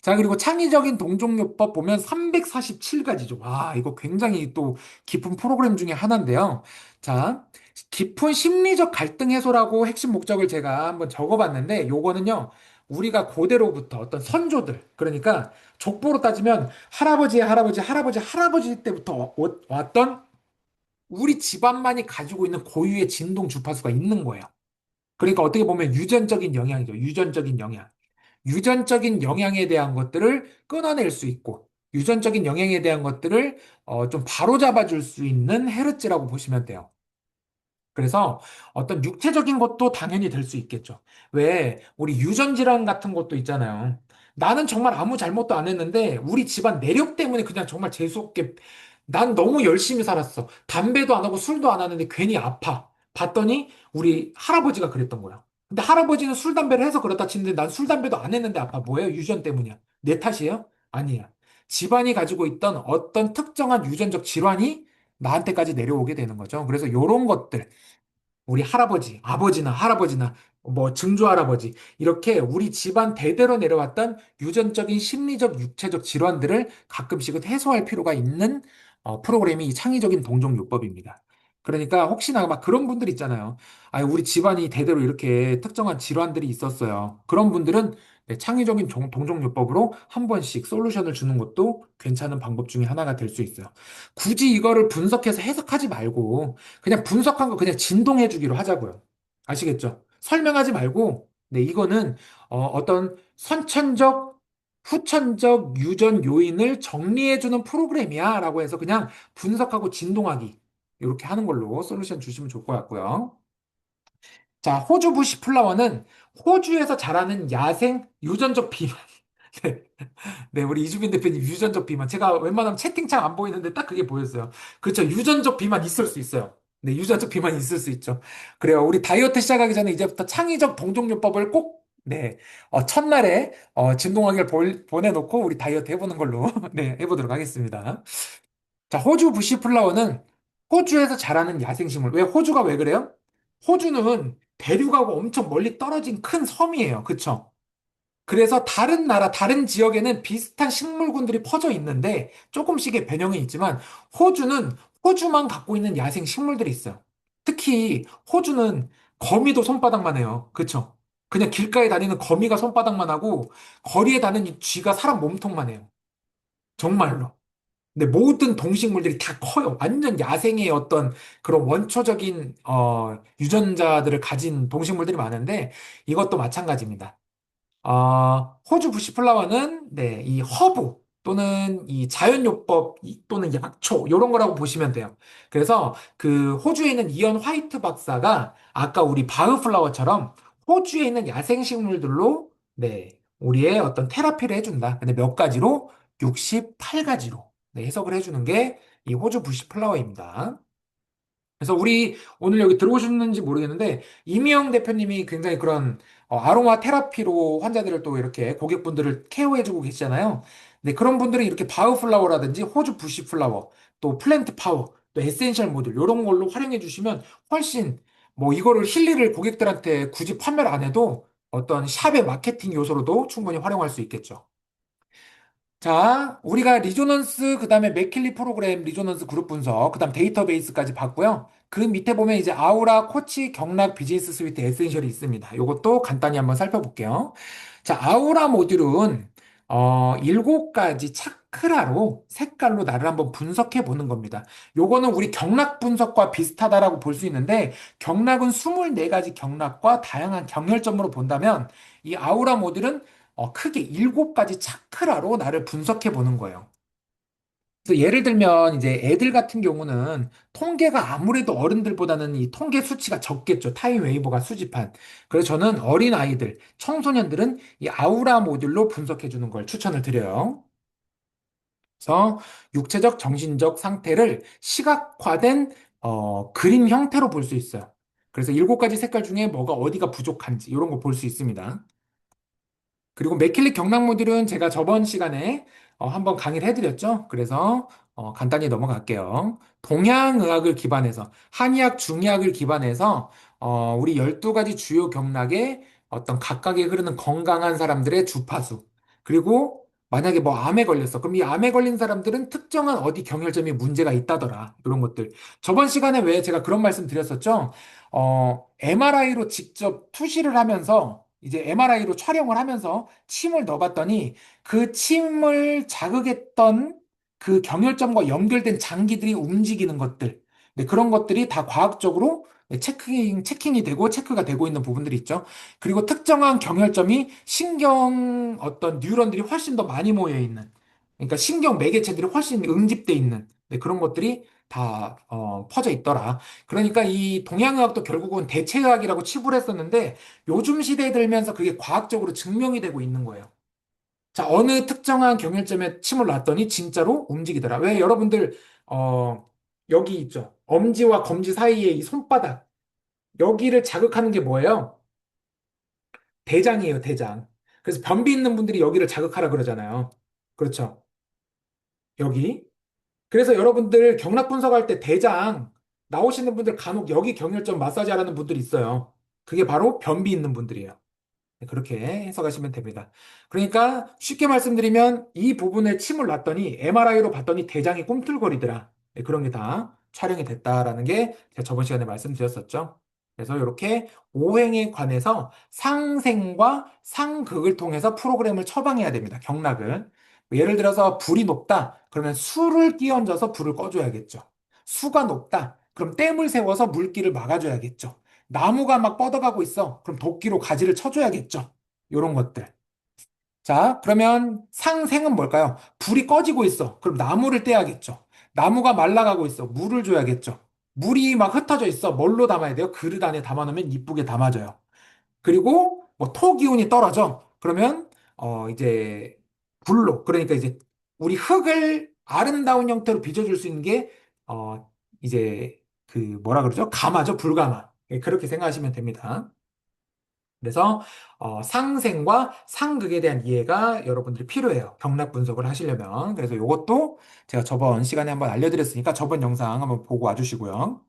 자, 그리고 창의적인 동종요법 보면 347가지죠. 와, 이거 굉장히 또 깊은 프로그램 중에 하나인데요. 자, 깊은 심리적 갈등 해소라고 핵심 목적을 제가 한번 적어봤는데, 요거는요, 우리가 고대로부터 어떤 선조들, 그러니까 족보로 따지면 할아버지의 할아버지, 할아버지, 할아버지 때부터 왔던 우리 집안만이 가지고 있는 고유의 진동 주파수가 있는 거예요. 그러니까 어떻게 보면 유전적인 영향이죠. 유전적인 영향. 유전적인 영향에 대한 것들을 끊어낼 수 있고, 유전적인 영향에 대한 것들을 좀 바로잡아 줄 수 있는 헤르츠라고 보시면 돼요. 그래서 어떤 육체적인 것도 당연히 될 수 있겠죠. 왜, 우리 유전질환 같은 것도 있잖아요. 나는 정말 아무 잘못도 안 했는데, 우리 집안 내력 때문에 그냥 정말 재수없게, 난 너무 열심히 살았어. 담배도 안 하고 술도 안 하는데 괜히 아파. 봤더니 우리 할아버지가 그랬던 거야. 근데 할아버지는 술, 담배를 해서 그렇다 치는데 난 술, 담배도 안 했는데 아파. 뭐예요? 유전 때문이야. 내 탓이에요? 아니야. 집안이 가지고 있던 어떤 특정한 유전적 질환이 나한테까지 내려오게 되는 거죠. 그래서 이런 것들, 우리 할아버지, 아버지나 할아버지나 뭐 증조 할아버지 이렇게 우리 집안 대대로 내려왔던 유전적인 심리적 육체적 질환들을 가끔씩은 해소할 필요가 있는 프로그램이 이 창의적인 동종요법입니다. 그러니까 혹시나 막 그런 분들 있잖아요. 아, 우리 집안이 대대로 이렇게 특정한 질환들이 있었어요. 그런 분들은 네, 창의적인 동종요법으로 한 번씩 솔루션을 주는 것도 괜찮은 방법 중에 하나가 될 수 있어요. 굳이 이거를 분석해서 해석하지 말고 그냥 분석한 거 그냥 진동해 주기로 하자고요. 아시겠죠? 설명하지 말고 네, 이거는 어떤 선천적, 후천적 유전 요인을 정리해 주는 프로그램이야 라고 해서 그냥 분석하고 진동하기 이렇게 하는 걸로 솔루션 주시면 좋을 것 같고요. 자, 호주 부시 플라워는 호주에서 자라는 야생 유전적 비만. 네, 네, 우리 이주빈 대표님 유전적 비만. 제가 웬만하면 채팅창 안 보이는데 딱 그게 보였어요. 그렇죠. 유전적 비만 있을 수 있어요. 네, 유전적 비만 있을 수 있죠. 그래요. 우리 다이어트 시작하기 전에 이제부터 창의적 동종요법을 꼭, 네, 첫날에, 진동하기를 보내놓고 우리 다이어트 해보는 걸로, 네, 해보도록 하겠습니다. 자, 호주 부시플라워는 호주에서 자라는 야생식물. 왜 호주가 왜 그래요? 호주는 대륙하고 엄청 멀리 떨어진 큰 섬이에요. 그쵸? 그래서 다른 나라, 다른 지역에는 비슷한 식물군들이 퍼져 있는데 조금씩의 변형이 있지만 호주는 호주만 갖고 있는 야생 식물들이 있어요. 특히 호주는 거미도 손바닥만 해요. 그쵸? 그냥 길가에 다니는 거미가 손바닥만 하고 거리에 다니는 쥐가 사람 몸통만 해요. 정말로. 근데 모든 동식물들이 다 커요. 완전 야생의 어떤 그런 원초적인 유전자들을 가진 동식물들이 많은데 이것도 마찬가지입니다. 호주 부시플라워는 네, 이 허브 또는 이 자연요법 또는 약초 이런 거라고 보시면 돼요. 그래서 그 호주에 있는 이언 화이트 박사가 아까 우리 바흐플라워처럼 호주에 있는 야생식물들로 네, 우리의 어떤 테라피를 해준다. 근데 몇 가지로? 68가지로 해석을 해주는 게 이 호주 부시플라워입니다. 그래서 우리 오늘 여기 들어오셨는지 모르겠는데 이미영 대표님이 굉장히 그런 아로마 테라피로 환자들을 또 이렇게 고객분들을 케어해주고 계시잖아요. 근데 그런 분들은 이렇게 바이오플라워라든지 호주 부시플라워, 또 플랜트 파워, 또 에센셜 모듈 이런 걸로 활용해 주시면 훨씬 뭐 이거를 힐리를 고객들한테 굳이 판매를 안 해도 어떤 샵의 마케팅 요소로도 충분히 활용할 수 있겠죠. 자, 우리가 리조넌스, 그 다음에 맥킬리 프로그램, 리조넌스 그룹 분석, 그 다음 데이터베이스까지 봤고요. 그 밑에 보면 이제 아우라, 코치, 경락, 비즈니스 스위트, 에센셜이 있습니다. 이것도 간단히 한번 살펴볼게요. 자, 아우라 모듈은, 7가지 차크라로 색깔로 나를 한번 분석해 보는 겁니다. 요거는 우리 경락 분석과 비슷하다라고 볼 수 있는데, 경락은 24가지 경락과 다양한 경혈점으로 본다면, 이 아우라 모듈은 크게 7가지 차크라로 나를 분석해 보는 거예요. 그래서 예를 들면 이제 애들 같은 경우는 통계가 아무래도 어른들보다는 이 통계 수치가 적겠죠. 타임웨이버가 수집한. 그래서 저는 어린 아이들, 청소년들은 이 아우라 모듈로 분석해 주는 걸 추천을 드려요. 그래서 육체적, 정신적 상태를 시각화된 그림 형태로 볼 수 있어요. 그래서 7가지 색깔 중에 뭐가 어디가 부족한지 이런 거 볼 수 있습니다. 그리고 맥킬릭 경락 모듈은 제가 저번 시간에 한번 강의를 해드렸죠. 그래서 간단히 넘어갈게요. 동양의학을 기반해서 한의학, 중의학을 기반해서 우리 12가지 주요 경락의 어떤 각각에 흐르는 건강한 사람들의 주파수 그리고 만약에 뭐 암에 걸렸어. 그럼 이 암에 걸린 사람들은 특정한 어디 경혈점이 문제가 있다더라. 이런 것들. 저번 시간에 왜 제가 그런 말씀 드렸었죠? MRI로 직접 투시를 하면서 이제 MRI로 촬영을 하면서 침을 넣어봤더니 그 침을 자극했던 그 경혈점과 연결된 장기들이 움직이는 것들. 네, 그런 것들이 다 과학적으로 네, 체킹이 되고 체크가 되고 있는 부분들이 있죠. 그리고 특정한 경혈점이 신경 어떤 뉴런들이 훨씬 더 많이 모여 있는. 그러니까 신경 매개체들이 훨씬 응집돼 있는 네, 그런 것들이 다 퍼져 있더라. 그러니까 이 동양의학도 결국은 대체의학이라고 치부를 했었는데 요즘 시대에 들면서 그게 과학적으로 증명이 되고 있는 거예요. 자, 어느 특정한 경혈점에 침을 놨더니 진짜로 움직이더라. 왜 여러분들, 여기 있죠. 엄지와 검지 사이에 이 손바닥, 여기를 자극하는 게 뭐예요? 대장이에요, 대장. 그래서 변비 있는 분들이 여기를 자극하라 그러잖아요. 그렇죠. 여기. 그래서 여러분들 경락 분석할 때 대장 나오시는 분들 간혹 여기 경혈점 마사지 하라는 분들이 있어요. 그게 바로 변비 있는 분들이에요. 네, 그렇게 해석하시면 됩니다. 그러니까 쉽게 말씀드리면 이 부분에 침을 놨더니 MRI로 봤더니 대장이 꿈틀거리더라. 네, 그런 게 다 촬영이 됐다라는 게 제가 저번 시간에 말씀드렸었죠. 그래서 이렇게 오행에 관해서 상생과 상극을 통해서 프로그램을 처방해야 됩니다. 경락은. 예를 들어서 불이 높다. 그러면 수를 끼얹어서 불을 꺼줘야겠죠. 수가 높다. 그럼 댐을 세워서 물길을 막아줘야겠죠. 나무가 막 뻗어가고 있어. 그럼 도끼로 가지를 쳐줘야겠죠. 이런 것들. 자, 그러면 상생은 뭘까요? 불이 꺼지고 있어. 그럼 나무를 떼야겠죠. 나무가 말라가고 있어. 물을 줘야겠죠. 물이 막 흩어져 있어. 뭘로 담아야 돼요? 그릇 안에 담아놓으면 이쁘게 담아져요. 그리고 뭐 토 기운이 떨어져. 그러면 이제 불로 그러니까 이제 우리 흙을 아름다운 형태로 빚어줄 수 있는 게 이제 그 뭐라 그러죠? 가마죠. 불가마. 예, 그렇게 생각하시면 됩니다. 그래서 상생과 상극에 대한 이해가 여러분들이 필요해요. 경락 분석을 하시려면. 그래서 이것도 제가 저번 시간에 한번 알려드렸으니까 저번 영상 한번 보고 와주시고요.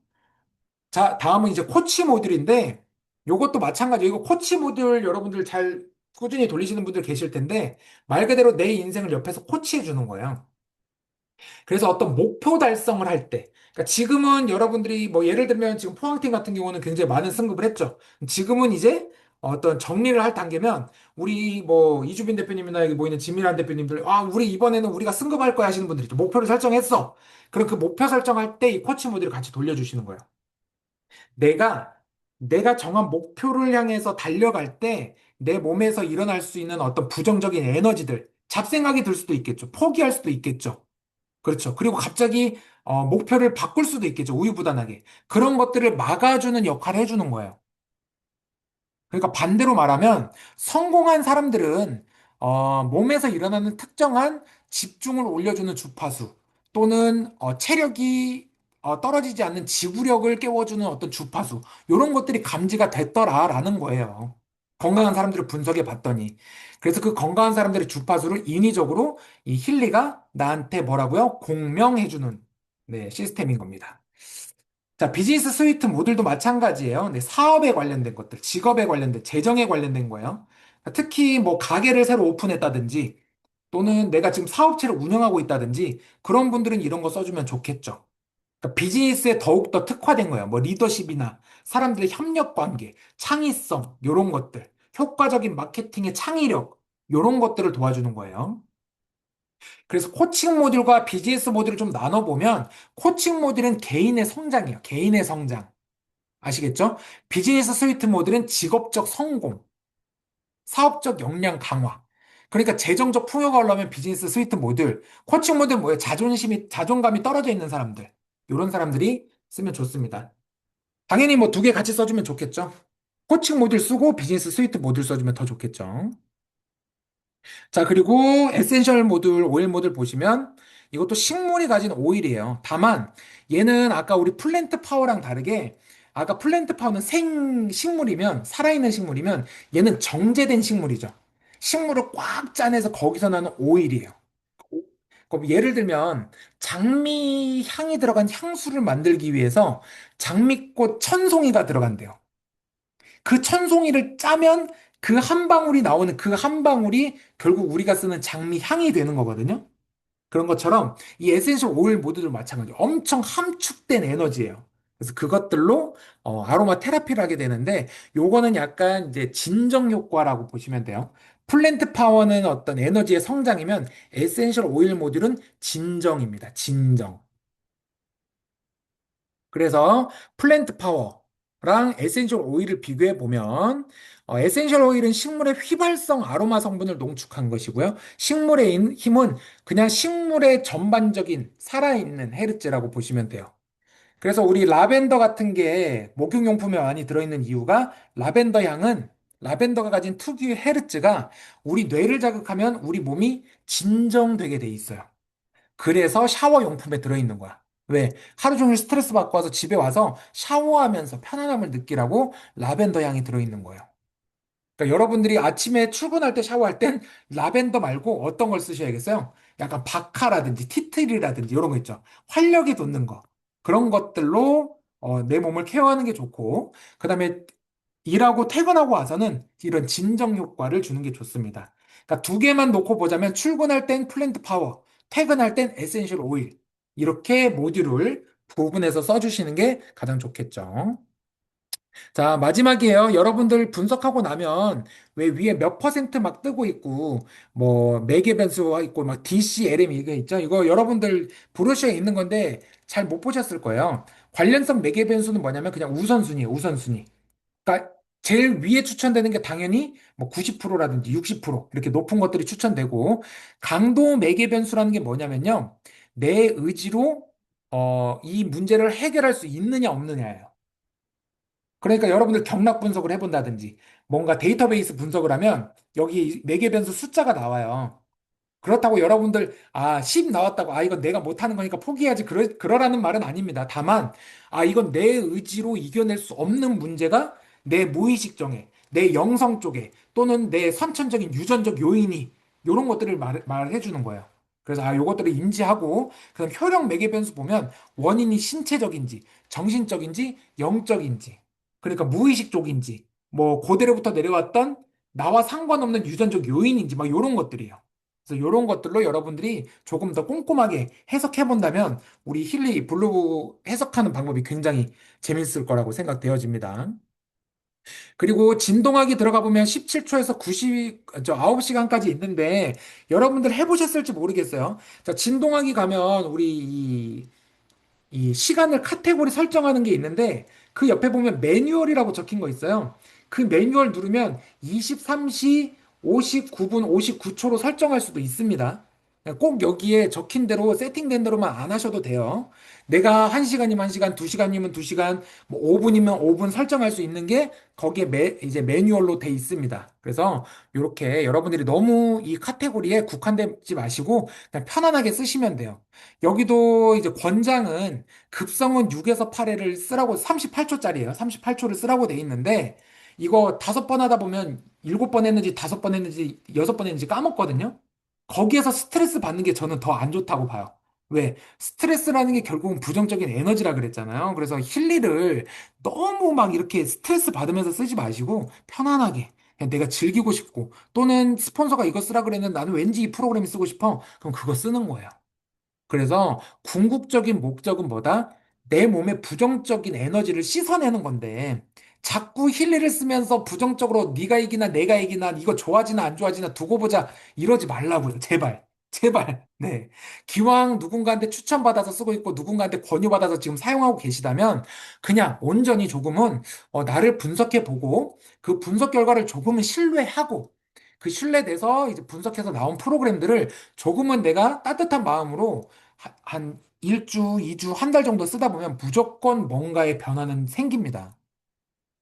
자, 다음은 이제 코치 모듈인데 이것도 마찬가지예요. 이거 코치 모듈 여러분들 잘 꾸준히 돌리시는 분들 계실 텐데 말 그대로 내 인생을 옆에서 코치해 주는 거예요. 그래서 어떤 목표 달성을 할 때, 그러니까 지금은 여러분들이 뭐 예를 들면 지금 포항팀 같은 경우는 굉장히 많은 승급을 했죠. 지금은 이제 어떤 정리를 할 단계면 우리 뭐 이주빈 대표님이나 여기 모이는 진미란 대표님들, 아, 우리 이번에는 우리가 승급할 거야 하시는 분들 있죠. 목표를 설정했어. 그럼 그 목표 설정할 때 이 코치 모듈을 같이 돌려주시는 거예요. 내가 내가 정한 목표를 향해서 달려갈 때 내 몸에서 일어날 수 있는 어떤 부정적인 에너지들, 잡생각이 들 수도 있겠죠. 포기할 수도 있겠죠. 그렇죠. 그리고 갑자기 목표를 바꿀 수도 있겠죠. 우유부단하게. 그런 것들을 막아주는 역할을 해주는 거예요. 그러니까 반대로 말하면 성공한 사람들은 몸에서 일어나는 특정한 집중을 올려주는 주파수 또는 체력이 떨어지지 않는 지구력을 깨워주는 어떤 주파수 이런 것들이 감지가 됐더라라는 거예요. 건강한 사람들을 분석해 봤더니 그래서 그 건강한 사람들의 주파수를 인위적으로 이 힐리가 나한테 뭐라고요? 공명해주는 네, 시스템인 겁니다. 자, 비즈니스 스위트 모듈도 마찬가지예요. 네, 사업에 관련된 것들, 직업에 관련된, 재정에 관련된 거예요. 특히 뭐 가게를 새로 오픈했다든지 또는 내가 지금 사업체를 운영하고 있다든지 그런 분들은 이런 거 써주면 좋겠죠. 그러니까 비즈니스에 더욱더 특화된 거예요. 뭐 리더십이나 사람들의 협력 관계, 창의성, 이런 것들, 효과적인 마케팅의 창의력, 이런 것들을 도와주는 거예요. 그래서 코칭 모듈과 비즈니스 모듈을 좀 나눠보면 코칭 모듈은 개인의 성장이에요. 개인의 성장. 아시겠죠? 비즈니스 스위트 모델은 직업적 성공, 사업적 역량 강화. 그러니까 재정적 풍요가 올라오면 비즈니스 스위트 모델, 코칭 모델 뭐예요? 자존감이 떨어져 있는 사람들. 이런 사람들이 쓰면 좋습니다. 당연히 뭐 두 개 같이 써주면 좋겠죠? 코칭 모듈 쓰고 비즈니스 스위트 모듈 써주면 더 좋겠죠? 자, 그리고 에센셜 모듈, 오일 모듈 보시면 이것도 식물이 가진 오일이에요. 다만 얘는 아까 우리 플랜트 파워랑 다르게 아까 플랜트 파워는 생식물이면 살아있는 식물이면 얘는 정제된 식물이죠. 식물을 꽉 짜내서 거기서 나는 오일이에요. 그럼 예를 들면 장미 향이 들어간 향수를 만들기 위해서 장미꽃 천송이가 들어간대요. 그 천송이를 짜면 그 한 방울이 나오는 그 한 방울이 결국 우리가 쓰는 장미 향이 되는 거거든요. 그런 것처럼 이 에센셜 오일 모두들 마찬가지예요. 엄청 함축된 에너지예요. 그래서 그것들로 아로마 테라피를 하게 되는데 요거는 약간 이제 진정 효과라고 보시면 돼요. 플랜트 파워는 어떤 에너지의 성장이면 에센셜 오일 모듈은 진정입니다. 진정. 그래서 플랜트 파워랑 에센셜 오일을 비교해 보면 에센셜 오일은 식물의 휘발성 아로마 성분을 농축한 것이고요. 식물의 힘은 그냥 식물의 전반적인 살아있는 헤르츠라고 보시면 돼요. 그래서 우리 라벤더 같은 게 목욕용품에 많이 들어있는 이유가 라벤더 향은 라벤더가 가진 특유의 헤르츠가 우리 뇌를 자극하면 우리 몸이 진정되게 돼 있어요. 그래서 샤워 용품에 들어있는 거야. 왜? 하루 종일 스트레스 받고 와서 집에 와서 샤워하면서 편안함을 느끼라고 라벤더 향이 들어있는 거예요. 그러니까 여러분들이 아침에 출근할 때 샤워할 땐 라벤더 말고 어떤 걸 쓰셔야겠어요? 약간 바카라든지 티트리라든지 이런 거 있죠. 활력이 돋는 거. 그런 것들로 내 몸을 케어하는 게 좋고, 그 다음에 일하고 퇴근하고 와서는 이런 진정 효과를 주는 게 좋습니다. 그러니까 두 개만 놓고 보자면 출근할 땐 플랜트 파워, 퇴근할 땐 에센셜 오일. 이렇게 모듈을 부분에서 써주시는 게 가장 좋겠죠. 자, 마지막이에요. 여러분들 분석하고 나면 왜 위에 몇 퍼센트 막 뜨고 있고, 뭐, 매개 변수가 있고, 막 DCLM 이거 있죠? 이거 여러분들 브로셔에 있는 건데 잘 못 보셨을 거예요. 관련성 매개 변수는 뭐냐면 그냥 우선순위예요, 우선순위. 그러니까 제일 위에 추천되는 게 당연히 뭐 90%라든지 60% 이렇게 높은 것들이 추천되고, 강도 매개 변수라는 게 뭐냐면요. 내 의지로 이 문제를 해결할 수 있느냐 없느냐예요. 그러니까 여러분들 경락 분석을 해본다든지 뭔가 데이터베이스 분석을 하면 여기 매개 변수 숫자가 나와요. 그렇다고 여러분들 10 나왔다고 이건 내가 못하는 거니까 포기해야지 그러라는 말은 아닙니다. 다만 이건 내 의지로 이겨낼 수 없는 문제가 내 무의식 정에 내 영성 쪽에 또는 내 선천적인 유전적 요인이 이런 것들을 말해 주는 거예요. 그래서 요것들을 인지하고 그다음 효령 매개 변수 보면 원인이 신체적인지 정신적인지 영적인지 그러니까 무의식 쪽인지 뭐 고대로부터 내려왔던 나와 상관없는 유전적 요인인지 막 이런 것들이에요. 그래서 이런 것들로 여러분들이 조금 더 꼼꼼하게 해석해 본다면 우리 힐리 블로그 해석하는 방법이 굉장히 재밌을 거라고 생각되어집니다. 그리고 진동학이 들어가 보면 17초에서 9시간까지 있는데 여러분들 해보셨을지 모르겠어요. 자, 진동학이 가면 우리 이 시간을 카테고리 설정하는 게 있는데 그 옆에 보면 매뉴얼이라고 적힌 거 있어요. 그 매뉴얼 누르면 23시 59분 59초로 설정할 수도 있습니다. 꼭 여기에 적힌 대로 세팅된 대로만 안 하셔도 돼요. 내가 1시간이면 1시간, 2시간이면 2시간, 뭐 5분이면 5분 설정할 수 있는 게 거기에 이제 매뉴얼로 돼 있습니다. 그래서 이렇게 여러분들이 너무 이 카테고리에 국한되지 마시고 그냥 편안하게 쓰시면 돼요. 여기도 이제 권장은 급성은 6에서 8회를 쓰라고 38초짜리예요. 38초를 쓰라고 돼 있는데 이거 5번 하다 보면 7번 했는지 5번 했는지 6번 했는지 까먹거든요. 거기에서 스트레스 받는 게 저는 더 안 좋다고 봐요. 왜? 스트레스라는 게 결국은 부정적인 에너지라 그랬잖아요. 그래서 힐리를 너무 막 이렇게 스트레스 받으면서 쓰지 마시고 편안하게 그냥 내가 즐기고 싶고 또는 스폰서가 이거 쓰라 그랬는데 나는 왠지 이 프로그램 쓰고 싶어. 그럼 그거 쓰는 거예요. 그래서 궁극적인 목적은 뭐다? 내 몸에 부정적인 에너지를 씻어내는 건데 자꾸 힐리를 쓰면서 부정적으로 네가 이기나 내가 이기나 이거 좋아지나 안 좋아지나 두고 보자 이러지 말라고요. 제발. 제발. 네. 기왕 누군가한테 추천받아서 쓰고 있고 누군가한테 권유받아서 지금 사용하고 계시다면 그냥 온전히 조금은 나를 분석해 보고 그 분석 결과를 조금은 신뢰하고 그 신뢰돼서 이제 분석해서 나온 프로그램들을 조금은 내가 따뜻한 마음으로 한 일주, 이주, 한 달 정도 쓰다 보면 무조건 뭔가의 변화는 생깁니다.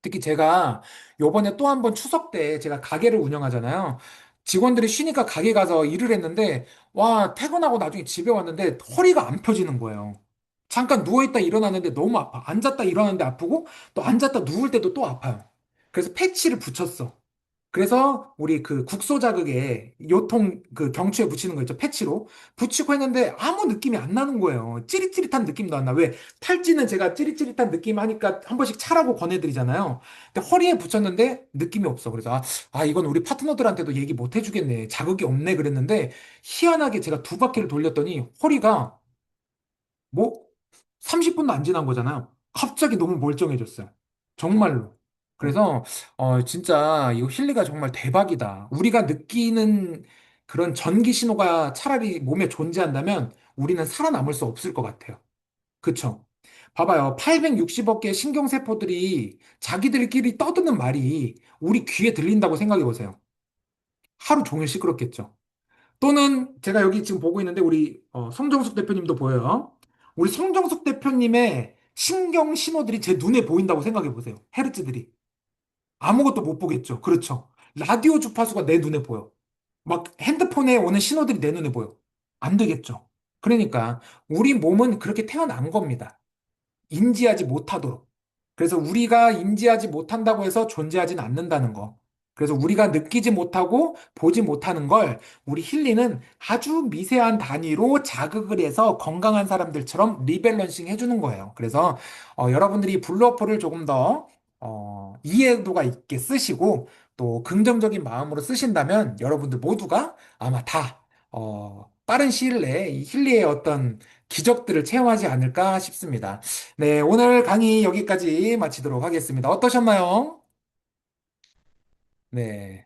특히 제가 요번에 또 한 번 추석 때 제가 가게를 운영하잖아요. 직원들이 쉬니까 가게 가서 일을 했는데, 와, 퇴근하고 나중에 집에 왔는데 허리가 안 펴지는 거예요. 잠깐 누워있다 일어나는데 너무 아파. 앉았다 일어나는데 아프고, 또 앉았다 누울 때도 또 아파요. 그래서 패치를 붙였어. 그래서 우리 그 국소 자극에 요통 그 경추에 붙이는 거 있죠. 패치로 붙이고 했는데 아무 느낌이 안 나는 거예요. 찌릿찌릿한 느낌도 안 나. 왜? 팔찌는 제가 찌릿찌릿한 느낌 하니까 한 번씩 차라고 권해드리잖아요. 근데 허리에 붙였는데 느낌이 없어. 그래서 이건 우리 파트너들한테도 얘기 못 해주겠네. 자극이 없네 그랬는데 희한하게 제가 2바퀴를 돌렸더니 허리가 뭐 30분도 안 지난 거잖아요. 갑자기 너무 멀쩡해졌어요. 정말로. 그래서 진짜 이거 힐리가 정말 대박이다. 우리가 느끼는 그런 전기 신호가 차라리 몸에 존재한다면 우리는 살아남을 수 없을 것 같아요. 그쵸? 봐봐요. 860억 개의 신경세포들이 자기들끼리 떠드는 말이 우리 귀에 들린다고 생각해 보세요. 하루 종일 시끄럽겠죠. 또는 제가 여기 지금 보고 있는데 우리 송정숙 대표님도 보여요. 우리 송정숙 대표님의 신경 신호들이 제 눈에 보인다고 생각해 보세요. 헤르츠들이. 아무것도 못 보겠죠. 그렇죠. 라디오 주파수가 내 눈에 보여. 막 핸드폰에 오는 신호들이 내 눈에 보여. 안 되겠죠. 그러니까 우리 몸은 그렇게 태어난 겁니다. 인지하지 못하도록. 그래서 우리가 인지하지 못한다고 해서 존재하진 않는다는 거. 그래서 우리가 느끼지 못하고 보지 못하는 걸 우리 힐리는 아주 미세한 단위로 자극을 해서 건강한 사람들처럼 리밸런싱 해주는 거예요. 그래서 여러분들이 블루어플을 조금 더 이해도가 있게 쓰시고 또 긍정적인 마음으로 쓰신다면 여러분들 모두가 아마 다 빠른 시일 내에 이 힐리의 어떤 기적들을 체험하지 않을까 싶습니다. 네, 오늘 강의 여기까지 마치도록 하겠습니다. 어떠셨나요? 네.